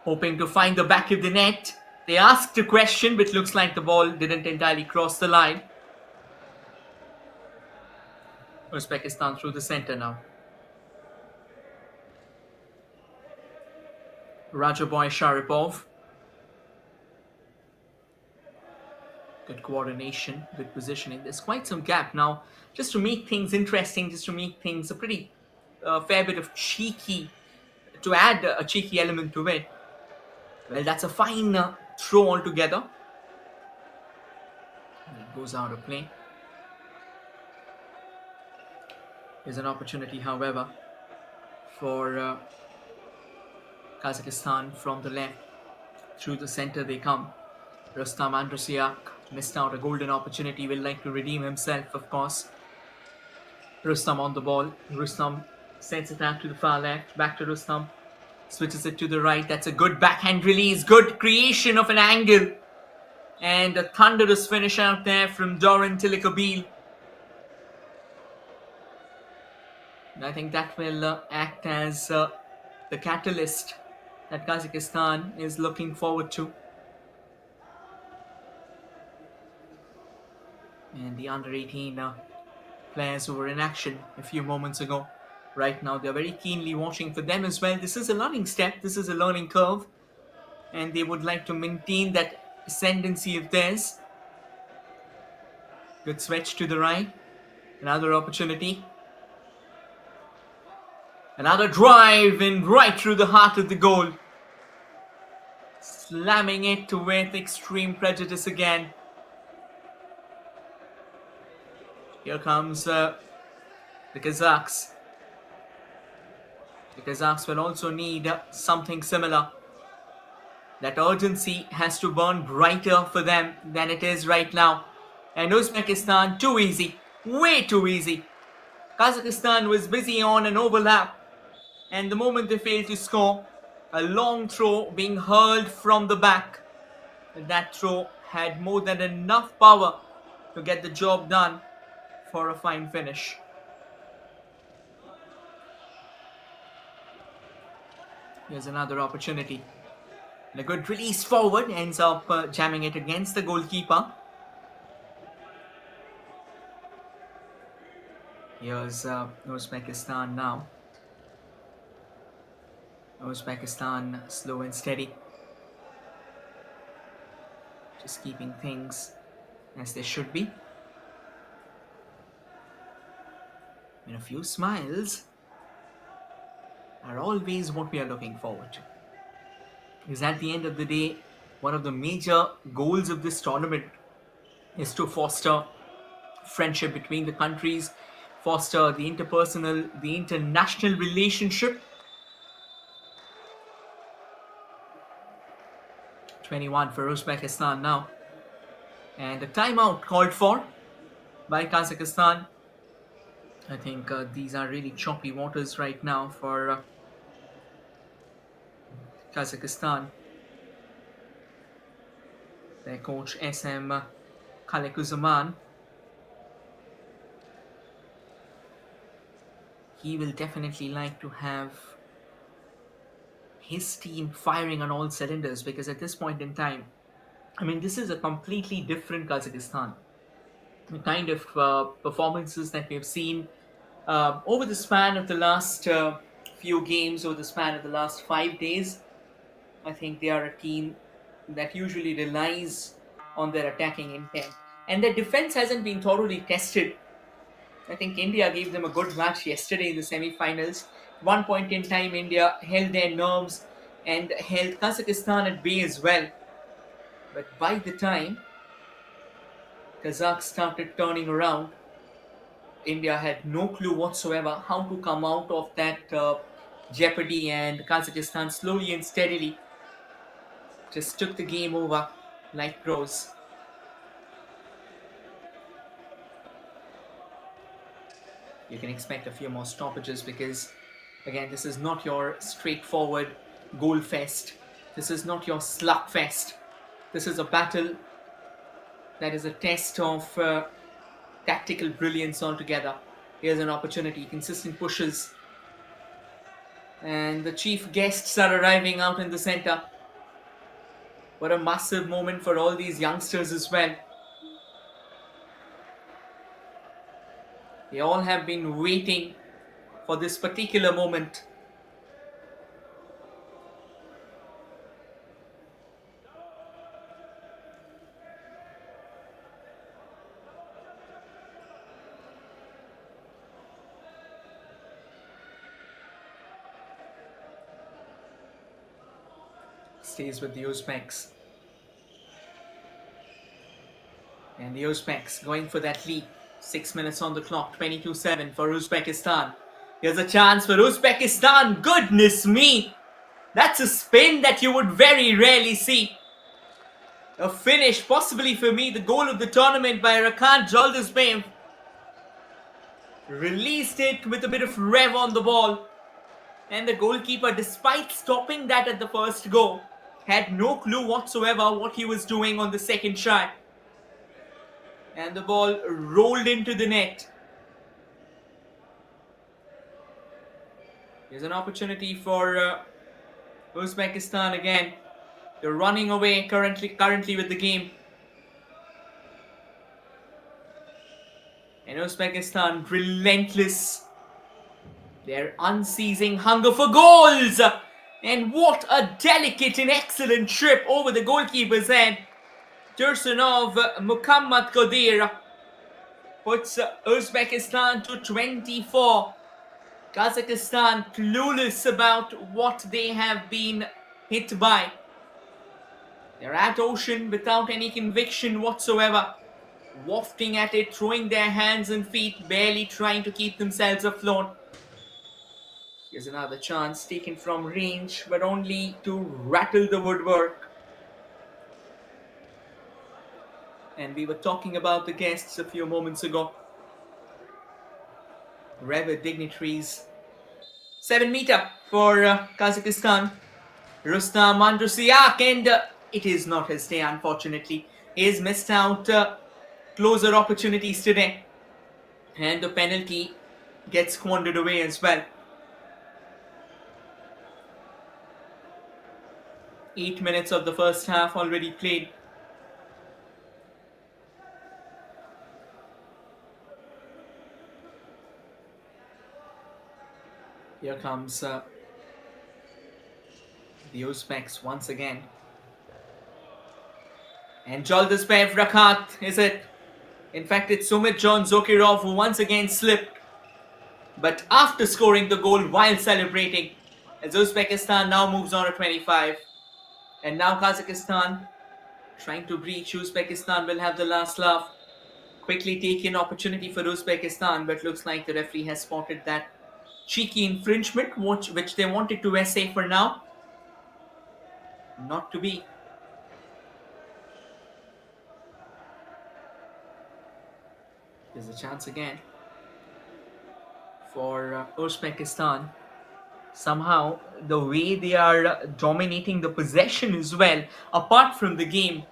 A: hoping to find the back of the net. They asked a question, but looks like the ball didn't entirely cross the line. Uzbekistan through the center now. Rajaboy Sharipov. Good coordination, good positioning. There's quite some gap now. Just to make things interesting, just to make things a pretty fair bit of cheeky, to add a cheeky element to it. Well, that's a fine throw altogether. And it goes out of play. There's an opportunity, however, for Kazakhstan from the left. Through the center they come. Rustam Androsiak missed out a golden opportunity. Will like to redeem himself, of course. Rustam on the ball. Rustam sends it out to the far left. Back to Rustam. Switches it to the right. That's a good backhand release. Good creation of an angle. And a thunderous finish out there from Doran Tilikabil. I think that will act as the catalyst that Kazakhstan is looking forward to. And the under-18 players who were in action a few moments ago. Right now, they're very keenly watching for them as well. This is a learning step, this is a learning curve, and they would like to maintain that ascendancy of theirs. Good switch to the right. Another opportunity. Another drive in right through the heart of the goal. Slamming it with extreme prejudice again. Here comes the Kazakhs. The Kazakhs will also need something similar. That urgency has to burn brighter for them than it is right now. And Uzbekistan, too easy. Way too easy. Kazakhstan was busy on an overlap. And the moment they failed to score, a long throw being hurled from the back. That throw had more than enough power to get the job done for a fine finish. Here's another opportunity. And a good release forward ends up jamming it against the goalkeeper. Here's Uzbekistan now. Uzbekistan slow and steady. Just keeping things as they should be. And a few smiles are always what we are looking forward to. Because at the end of the day, one of the major goals of this tournament is to foster friendship between the countries, foster the interpersonal, the international relationship. 21 for Uzbekistan now. And a timeout called for by Kazakhstan. I think these are really choppy waters right now for Kazakhstan. Their coach SM Kalekuzaman. He will definitely like to have his team firing on all cylinders, because at this point in time, I mean, this is a completely different Kazakhstan. The kind of performances that we've seen over the span of the last few games, over the span of the last 5 days, I think they are a team that usually relies on their attacking intent. And their defense hasn't been thoroughly tested. I think India gave them a good match yesterday in the semi-finals. One point in time, India held their nerves and held Kazakhstan at bay as well. But by the time Kazakhs started turning around, India had no clue whatsoever how to come out of that jeopardy, and Kazakhstan slowly and steadily just took the game over like pros. You can expect a few more stoppages because, again, this is not your straightforward goal fest. This is not your slugfest. This is a battle that is a test of tactical brilliance altogether. Here's an opportunity, consistent pushes. And the chief guests are arriving out in the center. What a massive moment for all these youngsters as well. They all have been waiting for this particular moment. Stays with the Uzbeks. And the Uzbeks going for that lead. 6 minutes on the clock, 22-7 for Uzbekistan. Here's a chance for Uzbekistan. Goodness me! That's a spin that you would very rarely see. A finish, possibly for me, the goal of the tournament by Rakan Joldasbeyev. Released it with a bit of rev on the ball. And the goalkeeper, despite stopping that at the first go, had no clue whatsoever what he was doing on the second shot. And the ball rolled into the net. Here's an opportunity for Uzbekistan again. They're running away currently with the game. And Uzbekistan relentless Their unceasing hunger for goals. And what a delicate and excellent trip over the goalkeeper's head. Tursunov Muhammad Qadir puts Uzbekistan to 24. Kazakhstan clueless about what they have been hit by. They're at ocean without any conviction whatsoever, wafting at it, throwing their hands and feet, barely trying to keep themselves afloat. Here's another chance taken from range, but only to rattle the woodwork. And we were talking about the guests a few moments ago. Revered dignitaries. 7-meter for Kazakhstan. Rustam Andrusiak, and it is not his day, unfortunately. He has missed out closer opportunities today. And the penalty gets squandered away as well. 8 minutes of the first half already played. Here comes the Uzbeks once again. And Joldaspev Rakat, is it? In fact, it's Sumitjon Zokirov who once again slipped. But after scoring the goal while celebrating, as Uzbekistan now moves on to 25. And now Kazakhstan trying to breach. Uzbekistan will have the last laugh. Quickly taken opportunity for Uzbekistan, but looks like the referee has spotted that cheeky infringement, which they wanted to essay for now. Not to be. There's a chance again for Uzbekistan. Somehow, the way they are dominating the possession as well, apart from the game,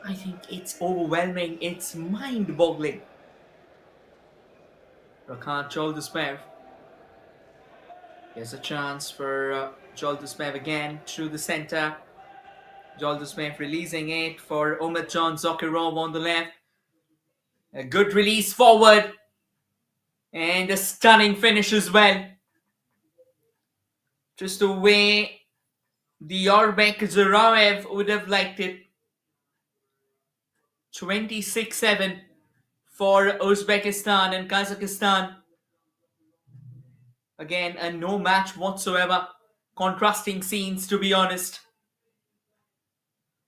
A: I think it's overwhelming. It's mind-boggling. Rakat Joldaspev. Here's a chance for Joldaspev again through the center. Joldaspev releasing it for Umitjon Zokirov on the left. A good release forward. And a stunning finish as well. Just the way the Yorbek Zuraev would have liked it. 26-7 for Uzbekistan and Kazakhstan. Again, a no match whatsoever. Contrasting scenes, to be honest.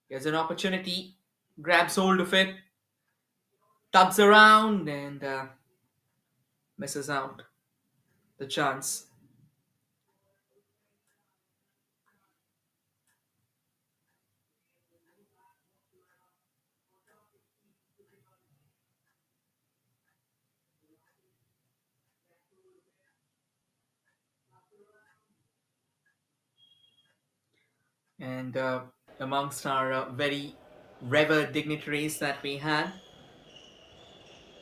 A: Here's an opportunity. Grabs hold of it. Tugs around and misses out the chance. And amongst our very revered dignitaries that we had,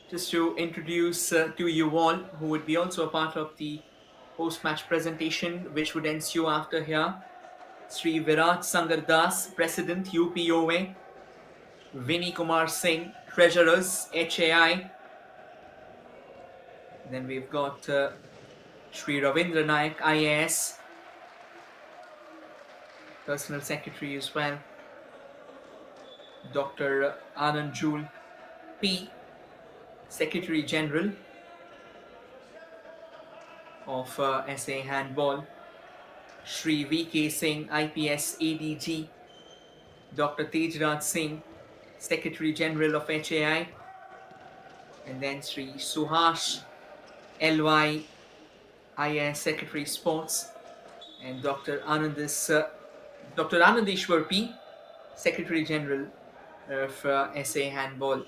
A: just to introduce to you all, who would be also a part of the post-match presentation which would ensue after here. Sri Virat Sangar Das, President UPOA, Vinny Kumar Singh, Treasurers HAI. Then we've got Sri Ravindra Naik, IAS, Personal Secretary as well. Dr. Anand Jul P, Secretary General of SA Handball. Sri VK Singh, IPS ADG. Dr. Tejraj Singh, Secretary General of HAI. And then Sri Suhash LY, IAS Secretary Sports. And Dr. Anandeshwar P, Secretary General of SA Handball.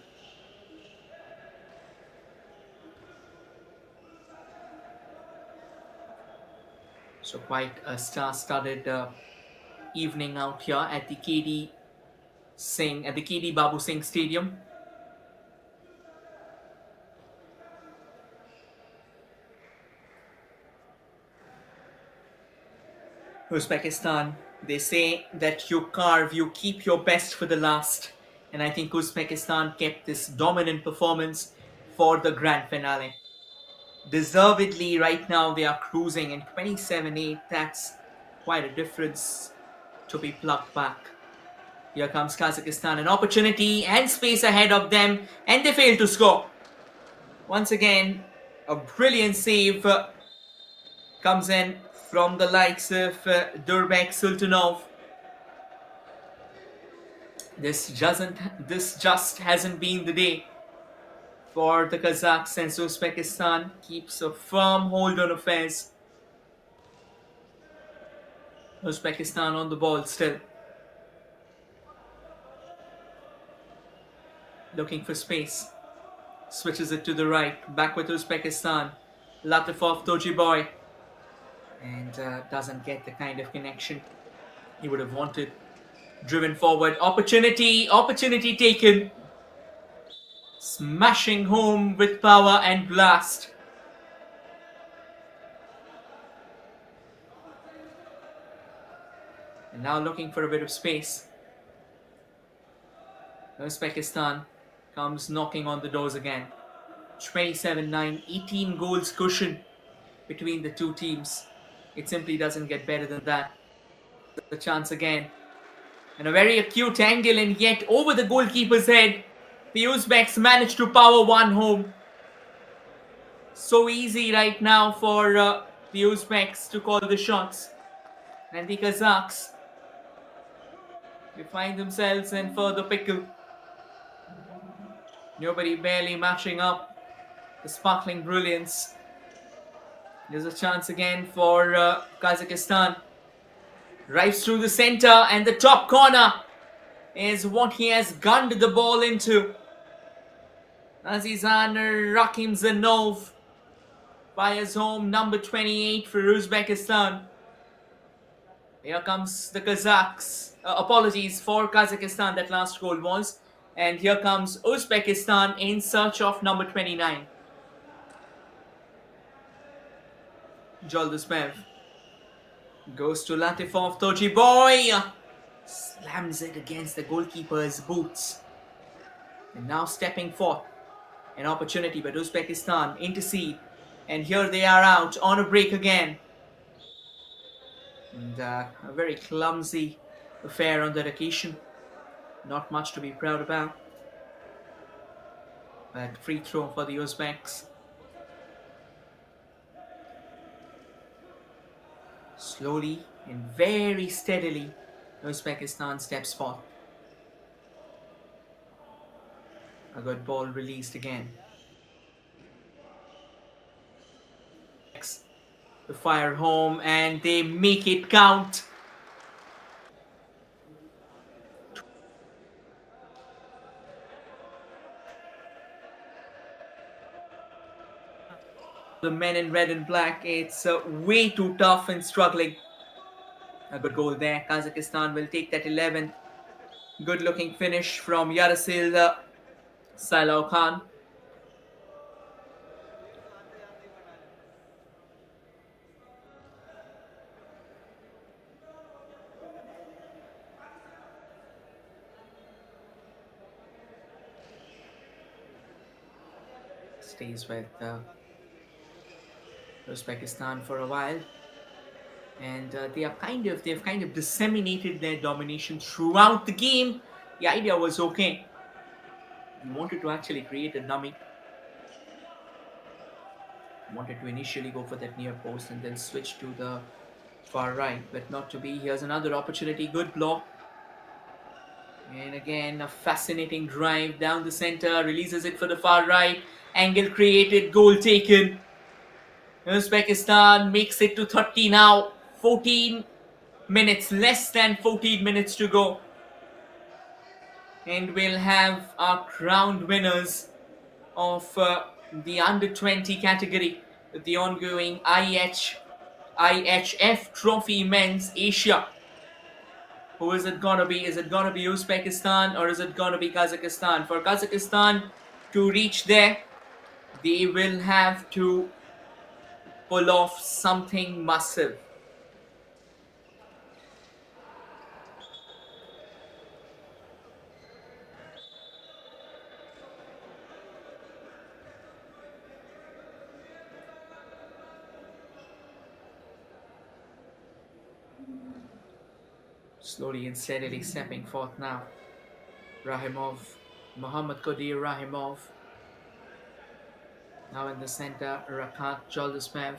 A: So quite a star-studded evening out here at the KD Babu Singh Stadium. Uzbekistan, they say that you keep your best for the last. And I think Uzbekistan kept this dominant performance for the grand finale. Deservedly, right now they are cruising, and 27-8, that's quite a difference to be plucked back. Here comes Kazakhstan, an opportunity and space ahead of them, and they fail to score. Once again, a brilliant save comes in from the likes of Durbek Sultanov. This just hasn't been the day for the Kazakhs, and Uzbekistan keeps a firm hold on affairs. Uzbekistan on the ball still, looking for space. Switches it to the right, back with Uzbekistan. Latifov Tojiboy, and doesn't get the kind of connection he would have wanted. Driven forward, opportunity taken. Smashing home with power and blast. And now looking for a bit of space. Uzbekistan comes knocking on the doors again. 27-9, 18 goals cushion between the two teams. It simply doesn't get better than that. The chance again. And a very acute angle, and yet over the goalkeeper's head. The Uzbeks managed to power one home. So easy right now for the Uzbeks to call the shots. And the Kazakhs, they find themselves in further pickle. Nobody barely matching up the sparkling brilliance. There's a chance again for Kazakhstan. Drives through the center, and the top corner is what he has gunned the ball into. Azizan Rakhimzanov fires home, number 28 for Uzbekistan. Here comes the Kazakhs. Apologies for Kazakhstan, that last goal was. And here comes Uzbekistan in search of number 29. Joldusbev goes to Latifov Tojiboy. Slams it against the goalkeeper's boots. And now stepping forth. An opportunity, but Uzbekistan intercede. And here they are out on a break again. And a very clumsy affair on that occasion. Not much to be proud about. But free throw for the Uzbeks. Slowly and very steadily, Uzbekistan steps forth. A good ball released again. The fire home, and they make it count. The men in red and black, it's way too tough and struggling. A good goal there. Kazakhstan will take that 11th. Good looking finish from Yarasil Salau Khan. Stays with Uzbekistan for a while. And they've kind of disseminated their domination throughout the game. The idea was okay. You wanted to actually create a dummy. Wanted to initially go for that near post and then switch to the far right, but not to be. Here's another opportunity. Good block. And again, a fascinating drive down the center. Releases it for the far right. Angle created. Goal taken. Uzbekistan makes it to 30 now. 14 minutes, less than 14 minutes to go. And we'll have our crowned winners of the under 20 category with the ongoing IHF Trophy Men's Asia. Who is it gonna be? Is it gonna be Uzbekistan or is it gonna be Kazakhstan? For Kazakhstan to reach there, they will have to pull off something massive. Slowly and steadily stepping forth now. Rahimov, Muhammad Qadir Rahimov. Now in the center, Rakat Joldaspev.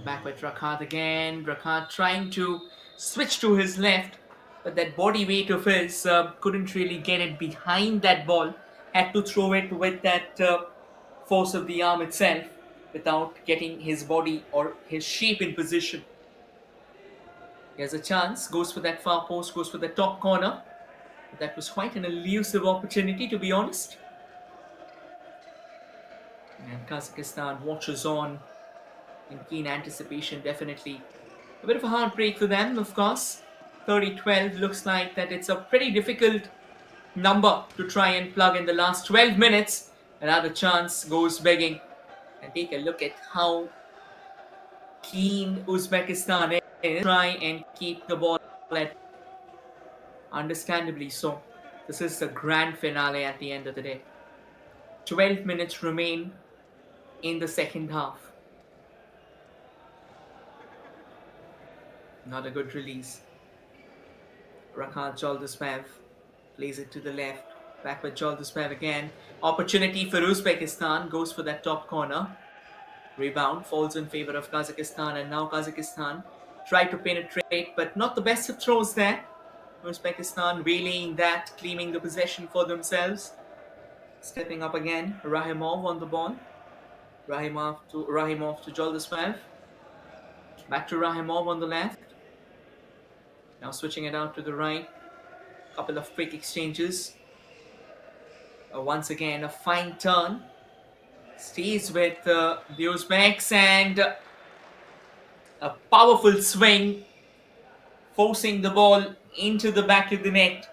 A: Back with Rakat again. Rakat trying to switch to his left, but that body weight of his couldn't really get it behind that ball. Had to throw it with that force of the arm itself without getting his body or his shape in position. He has a chance, goes for that far post, goes for the top corner. But that was quite an elusive opportunity, to be honest. And Kazakhstan watches on in keen anticipation, definitely. A bit of a heartbreak for them, of course. 30-12 looks like that it's a pretty difficult number to try and plug in the last 12 minutes. Another chance goes begging. And take a look at how keen Uzbekistan is. Try and keep the ball at. Understandably so. This is the grand finale at the end of the day. 12 minutes remain in the second half. Not a good release. Rakat Joldaspev plays it to the left. Back with Joldaspev again. Opportunity for Uzbekistan. Goes for that top corner. Rebound falls in favor of Kazakhstan, and now Kazakhstan try to penetrate, but not the best of throws there. Uzbekistan relaying that, claiming the possession for themselves. Stepping up again, Rahimov on the ball. Rahimov to Joldaspev. Back to Rahimov on the left. Now switching it out to the right. Couple of quick exchanges. Once again, a fine turn. Stays with the Uzbeks, and a powerful swing, forcing the ball into the back of the net.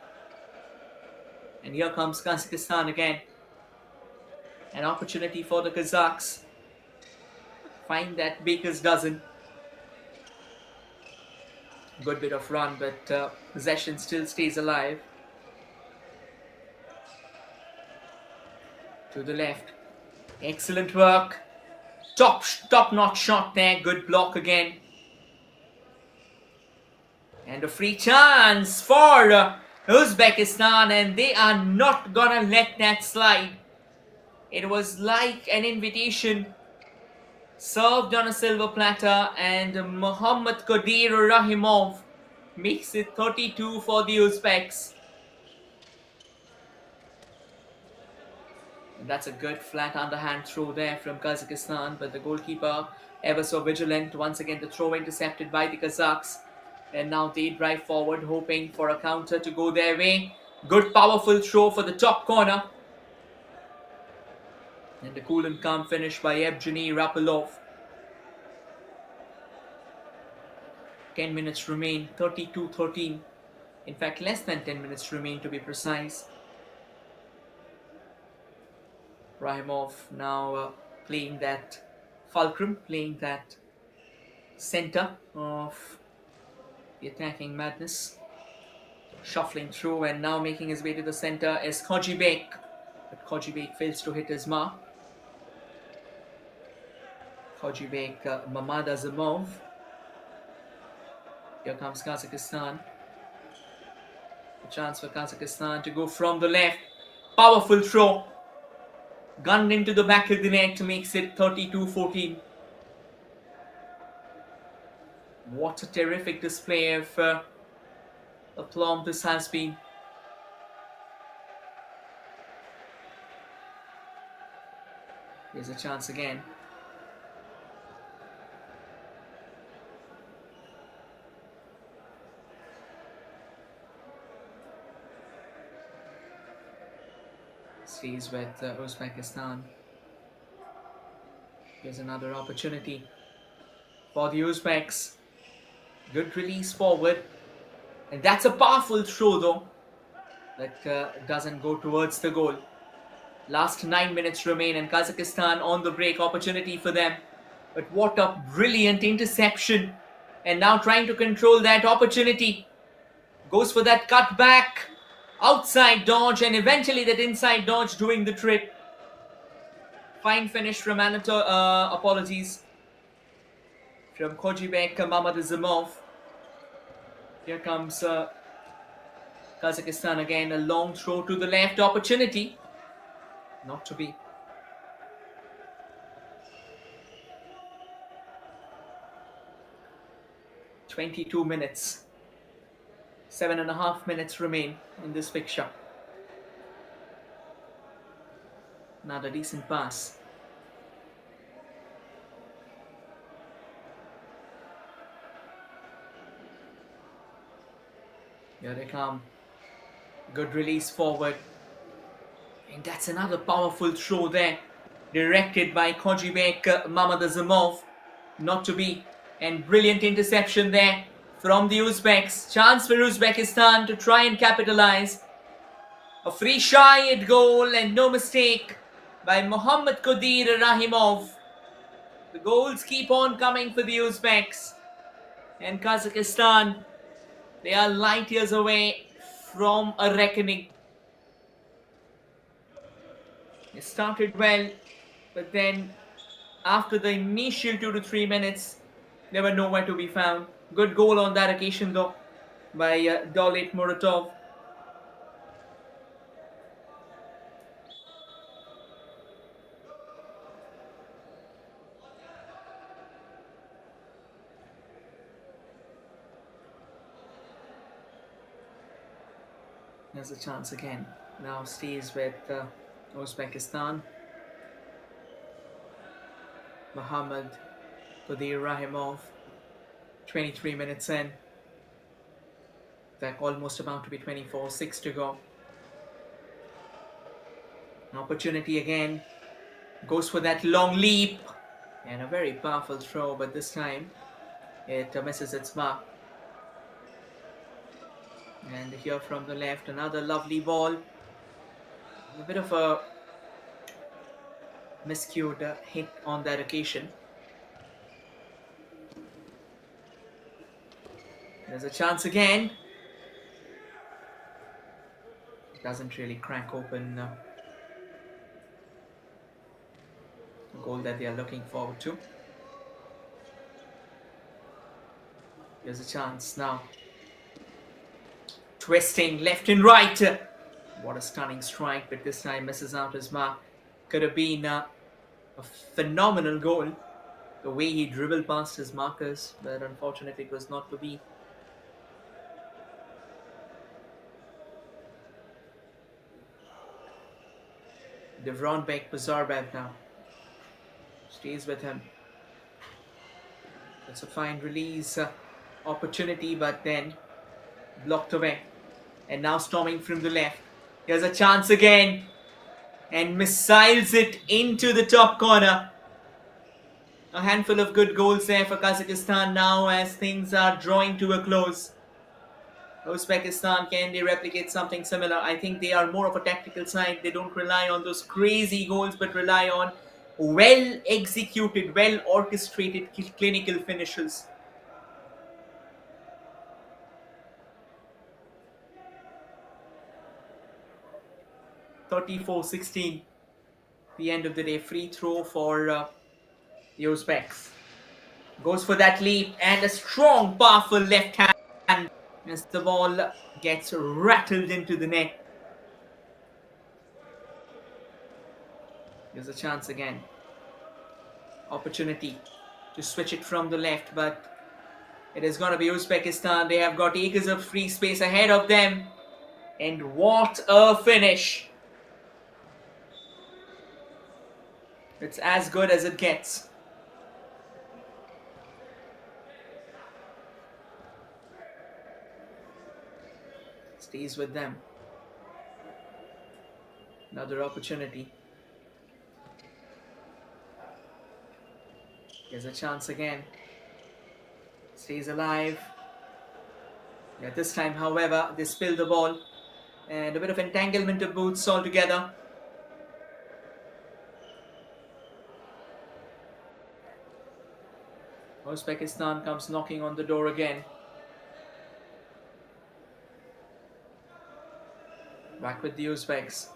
A: And here comes Kazakhstan again. An opportunity for the Kazakhs. Find that baker's dozen. Good bit of run, but possession still stays alive. To the left. Excellent work. Top-notch shot there. Good block again. And a free chance for Uzbekistan, and they are not gonna let that slide. It was like an invitation served on a silver platter, and Muhammad Qadir Rahimov makes it 32 for the Uzbeks. And that's a good flat underhand throw there from Kazakhstan, but the goalkeeper ever so vigilant. Once again, the throw intercepted by the Kazakhs. And now they drive forward, hoping for a counter to go their way. Good powerful throw for the top corner. And the cool and calm finish by Evgeny Rapilov. 10 minutes remain, 32-13. In fact, less than 10 minutes remain to be precise. Rahimov now playing that fulcrum, playing that center of the attacking madness. Shuffling through, and now making his way to the center is Kojibek. But Kojibek fails to hit his mark. Kojibek, Mamad Azimov. Here comes Kazakhstan. A chance for Kazakhstan to go from the left. Powerful throw. Gunned into the back of the net, makes it 32-14. What a terrific display of aplomb this has been. Here's a chance again. Stays with Uzbekistan. Here's another opportunity for the Uzbeks. Good release forward. And that's a powerful throw though. That doesn't go towards the goal. Last 9 minutes remain, and Kazakhstan on the break. Opportunity for them. But what a brilliant interception. And now trying to control that opportunity. Goes for that cut back. Outside dodge, and eventually that inside dodge doing the trick. Fine finish from apologies. From Kojibek Mamad Azimov. Here comes Kazakhstan again. A long throw to the left. Opportunity. Not to be. "22 minutes. 7.5 minutes remain in this fixture." Another decent pass. Here they come. Good release forward. And that's another powerful throw there. Directed by Kojibek Mamadazamov. Not to be. And brilliant interception there from the Uzbeks. Chance for Uzbekistan to try and capitalize. A free shy goal and no mistake by Mohammad Qadir Rahimov. The goals keep on coming for the Uzbeks. And Kazakhstan, they are light years away from a reckoning. It started well, but then after the initial 2 to 3 minutes, they were nowhere to be found. Good goal on that occasion though by Dolit Muratov. There's a chance again. Now stays with Uzbekistan. Mohammad Qadir Rahimov. 23 minutes in. Back almost about to be 24. 6 to go. An opportunity again. Goes for that long leap. And a very powerful throw, but this time it misses its mark. And here from the left, another lovely ball. A bit of a miscued hit on that occasion. There's a chance again. Doesn't really crack open the goal that they are looking forward to. Here's a chance now. Twisting left and right. What a stunning strike, but this time misses out his mark. Could have been a phenomenal goal. The way he dribbled past his markers, but unfortunately it was not to be. Devronbek Bazarbev now stays with him. It's a fine release opportunity, but then blocked away. And now storming from the left. Here's a chance again. And missiles it into the top corner. A handful of good goals there for Kazakhstan now as things are drawing to a close. Uzbekistan, can they replicate something similar? I think they are more of a tactical side. They don't rely on those crazy goals, but rely on well executed, well orchestrated clinical finishes. (34-16). The end of the day, free throw for the Uzbeks. Goes for that leap and a strong, powerful left hand as the ball gets rattled into the net. There's a chance again. Opportunity to switch it from the left, but it is going to be Uzbekistan. They have got acres of free space ahead of them. And what a finish! It's as good as it gets. Stays with them. Another opportunity. Here's a chance again. Stays alive. Yeah, this time, however, they spill the ball. And a bit of entanglement of boots altogether. Uzbekistan comes knocking on the door again. Back with the Uzbeks.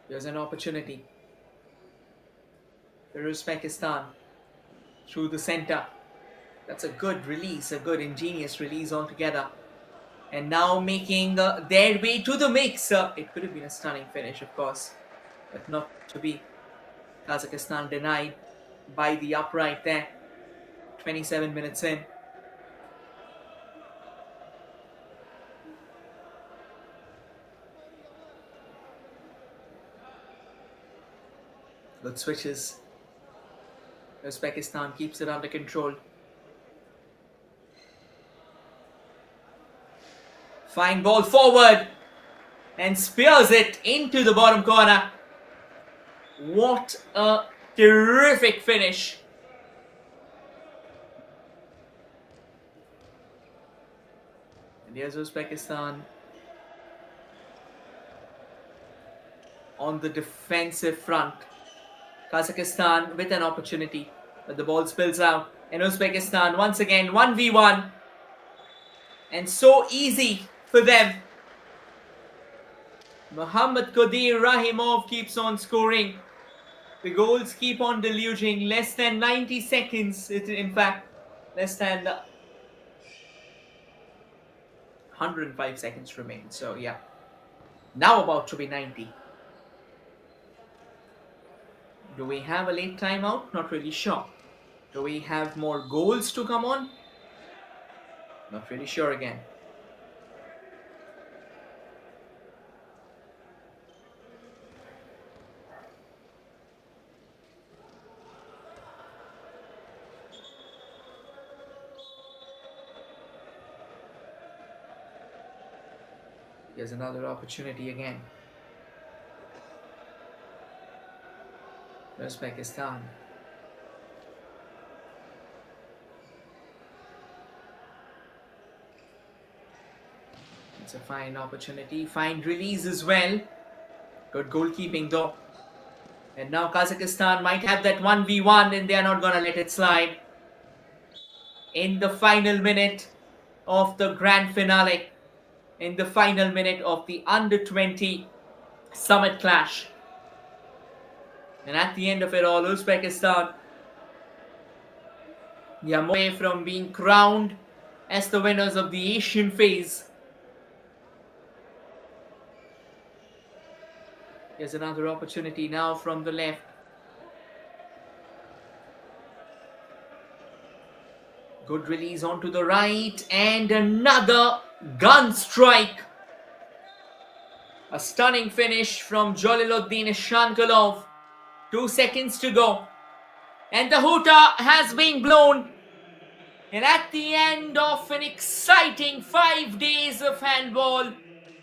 A: Here's an opportunity for Uzbekistan through the center. That's a good release, a good ingenious release altogether. And now making their way to the mix. It could have been a stunning finish, of course, but not to be. Kazakhstan denied by the upright there. 27 minutes in. Good switches. Uzbekistan keeps it under control. Fine ball forward and spears it into the bottom corner. What a terrific finish. And here's Uzbekistan on the defensive front. Kazakhstan with an opportunity, but the ball spills out. And Uzbekistan once again 1v1. And so easy for them. Mohammad Qadir Rahimov keeps on scoring. The goals keep on deluging. Less than 90 seconds, in fact, less than 105 seconds remain. So yeah, now about to be 90. Do we have a late timeout? Not really sure. Do we have more goals to come on? Not really sure again. Here's another opportunity again. Uzbekistan. It's a fine opportunity, fine release as well. Good goalkeeping though. And now Kazakhstan might have that 1v1 and they are not gonna let it slide. In the final minute of the grand finale, in the final minute of the under-20 summit clash. And at the end of it all, Uzbekistan, they are away from being crowned as the winners of the Asian phase. Here's another opportunity now from the left. Good release onto the right and another gun strike. A stunning finish from Jaliluddin Shankalov. 2 seconds to go. And the hooter has been blown. And at the end of an exciting 5 days of handball,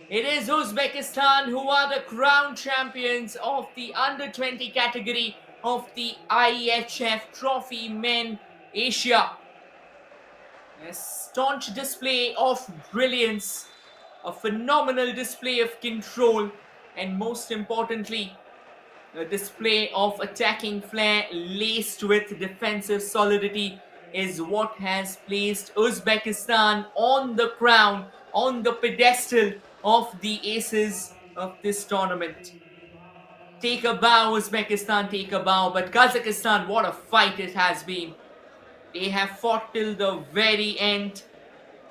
A: it is Uzbekistan who are the crown champions of the under-20 category of the IHF Trophy Men Asia. A staunch display of brilliance, a phenomenal display of control, and most importantly, a display of attacking flair laced with defensive solidity is what has placed Uzbekistan on the crown, on the pedestal of the aces of this tournament. Take a bow, Uzbekistan, take a bow. But Kazakhstan, what a fight it has been. They have fought till the very end,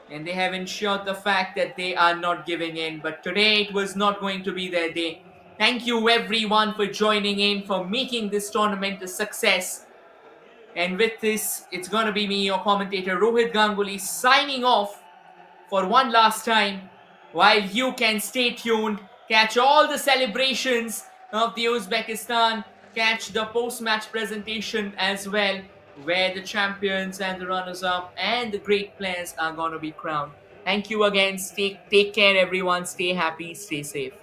A: and they have ensured the fact that they are not giving in. But today it was not going to be their day. Thank you everyone for joining in, for making this tournament a success. And with this, it's going to be me, your commentator Rohit Ganguly, signing off for one last time. While you can stay tuned, catch all the celebrations of the Uzbekistan, catch the post-match presentation as well, where the champions and the runners-up and the great players are going to be crowned. Thank you again. Take care, everyone. Stay happy. Stay safe.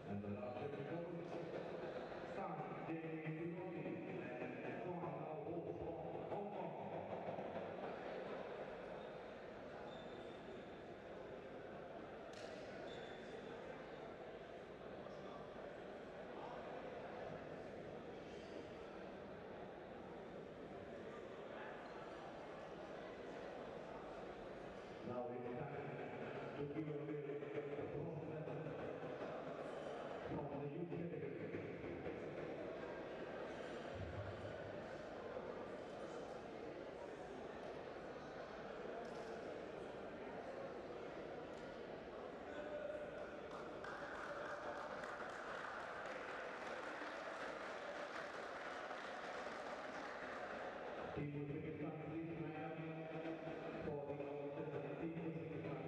B: And the last difficult, San U20 and Hong Kong. Now it's time to give away the bronze medal from the UK. Team Uzbekistan, please line up for the awards. Team Uzbekistan.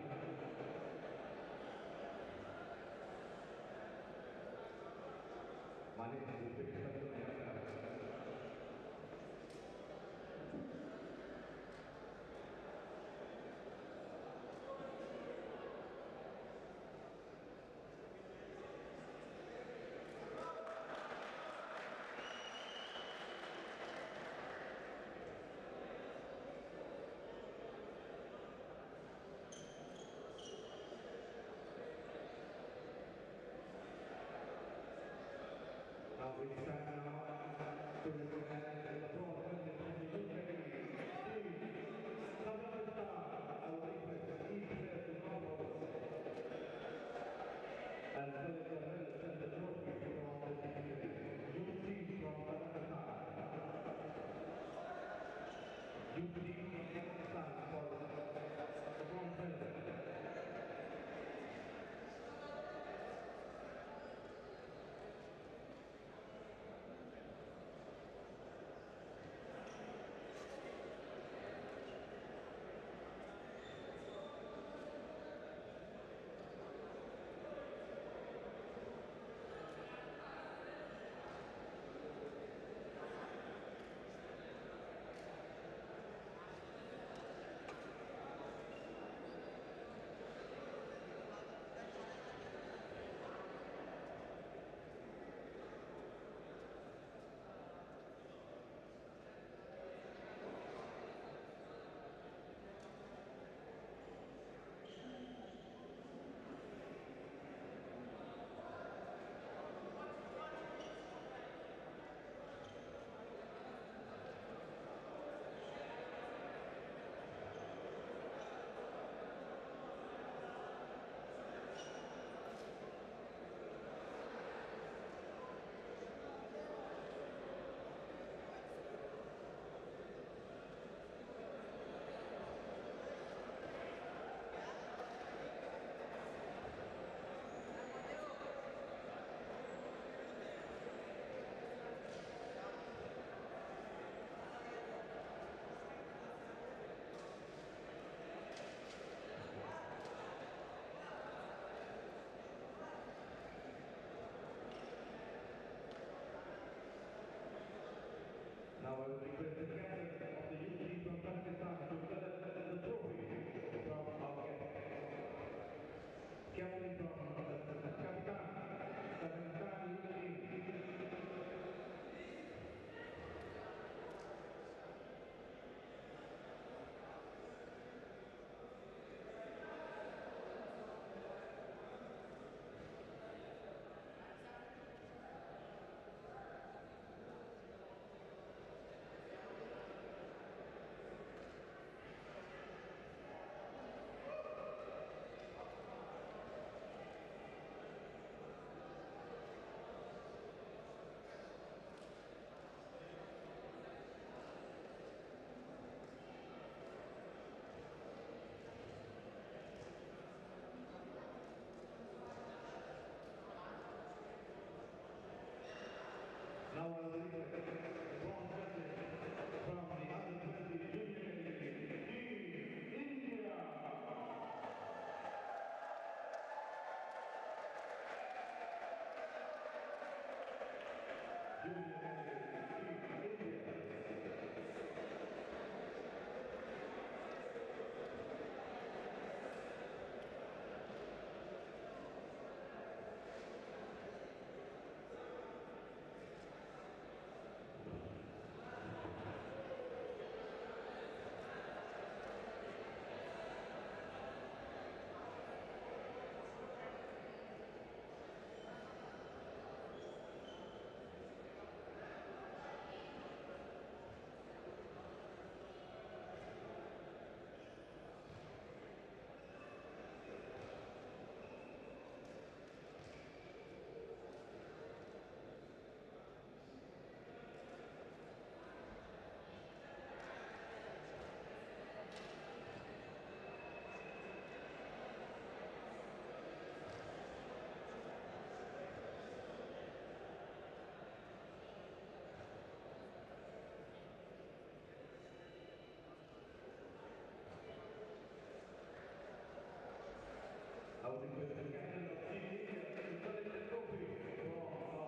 B: request the captain of team to collect the trophy from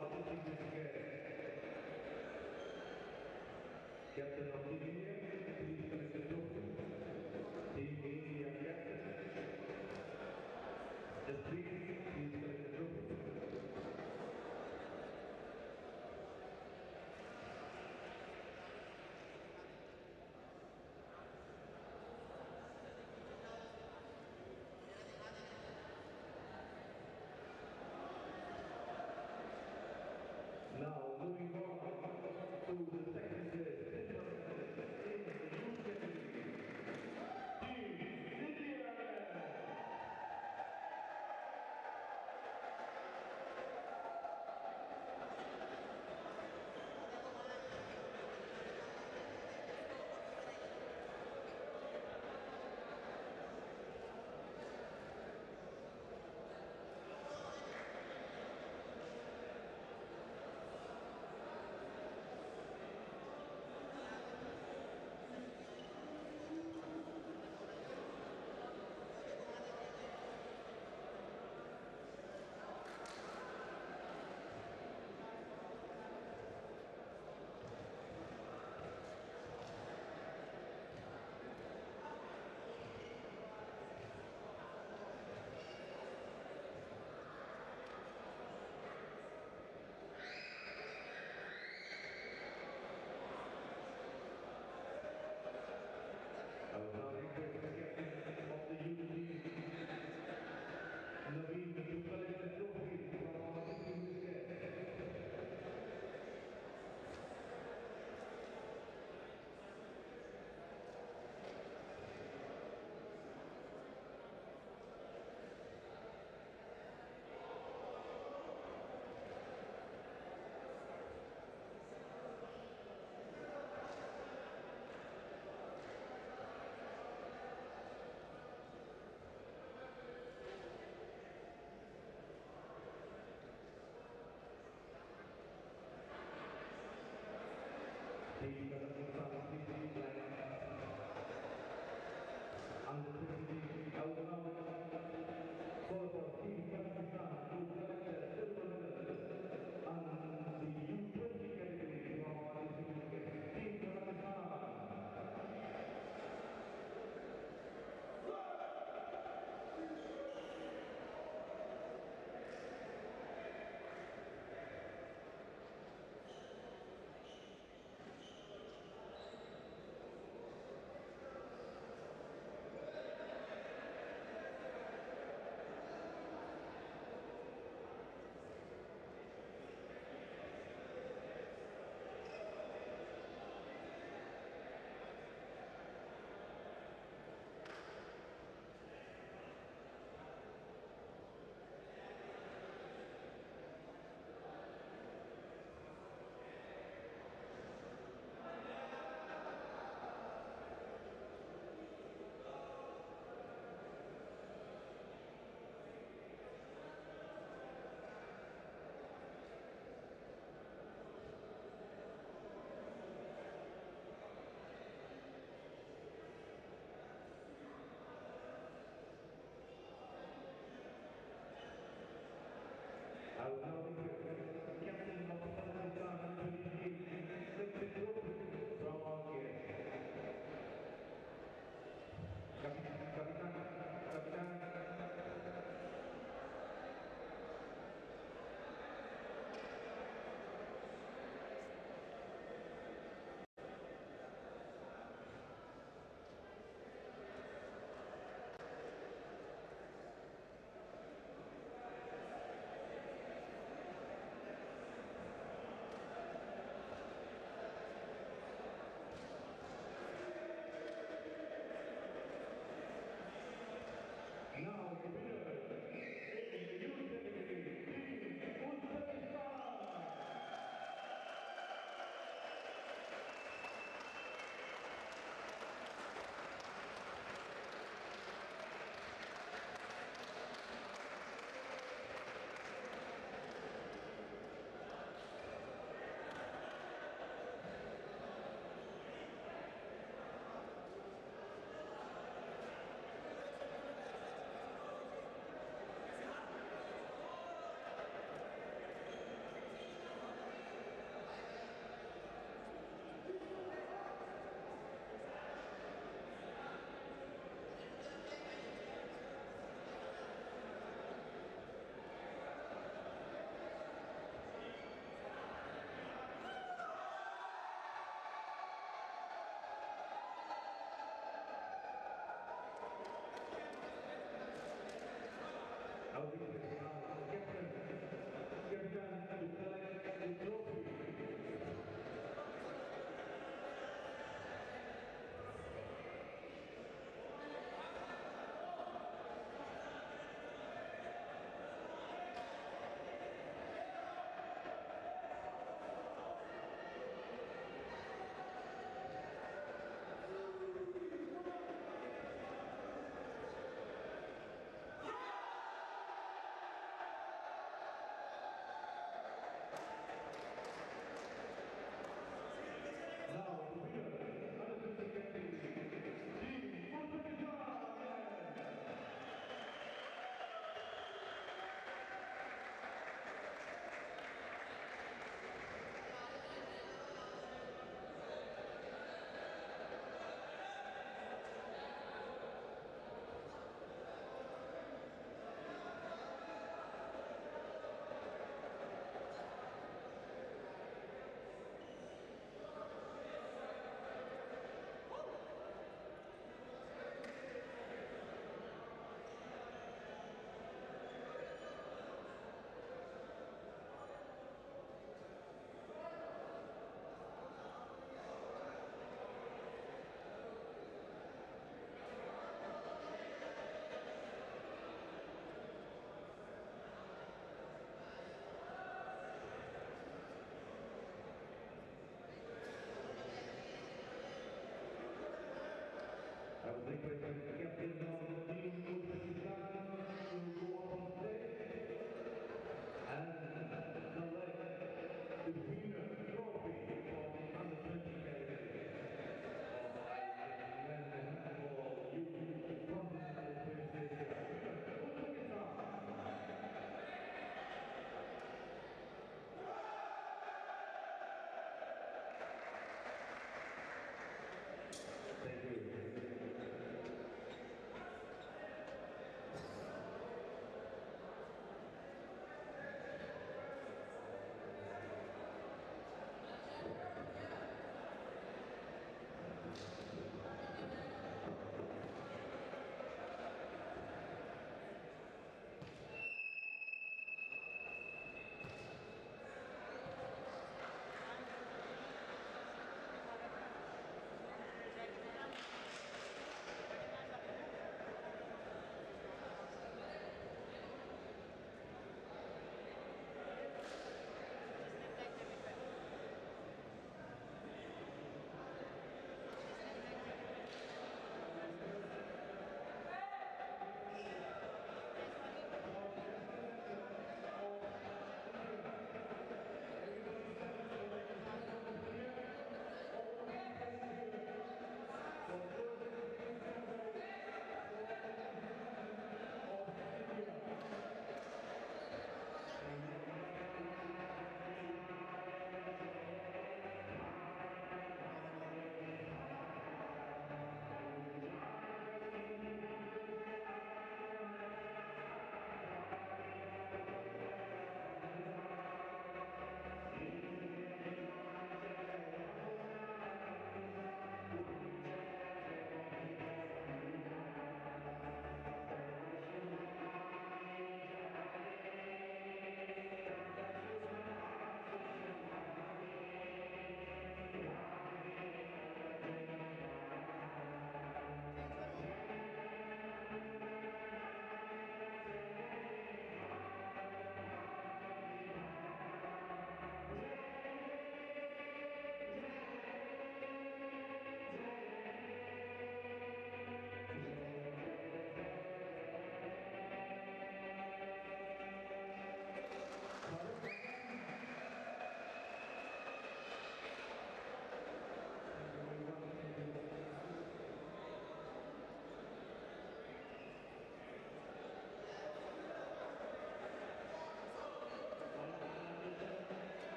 B: our distinguished guest. Captain of Team India, please collect the trophy. Team India captain. Just please collect the trophy.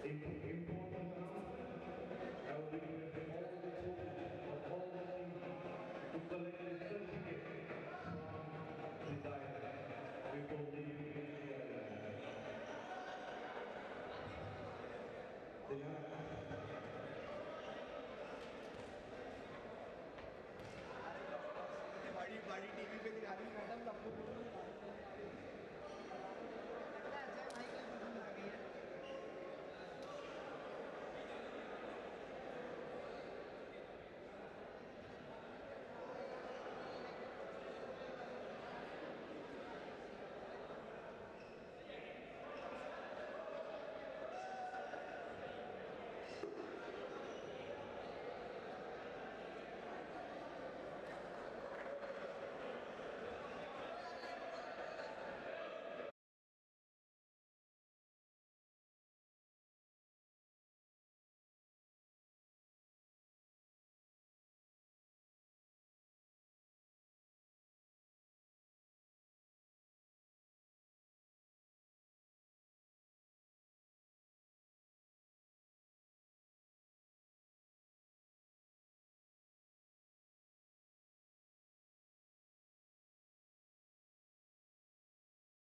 B: It's important now, I will request all the schools of all the teams to collect the certificate from the diet before leaving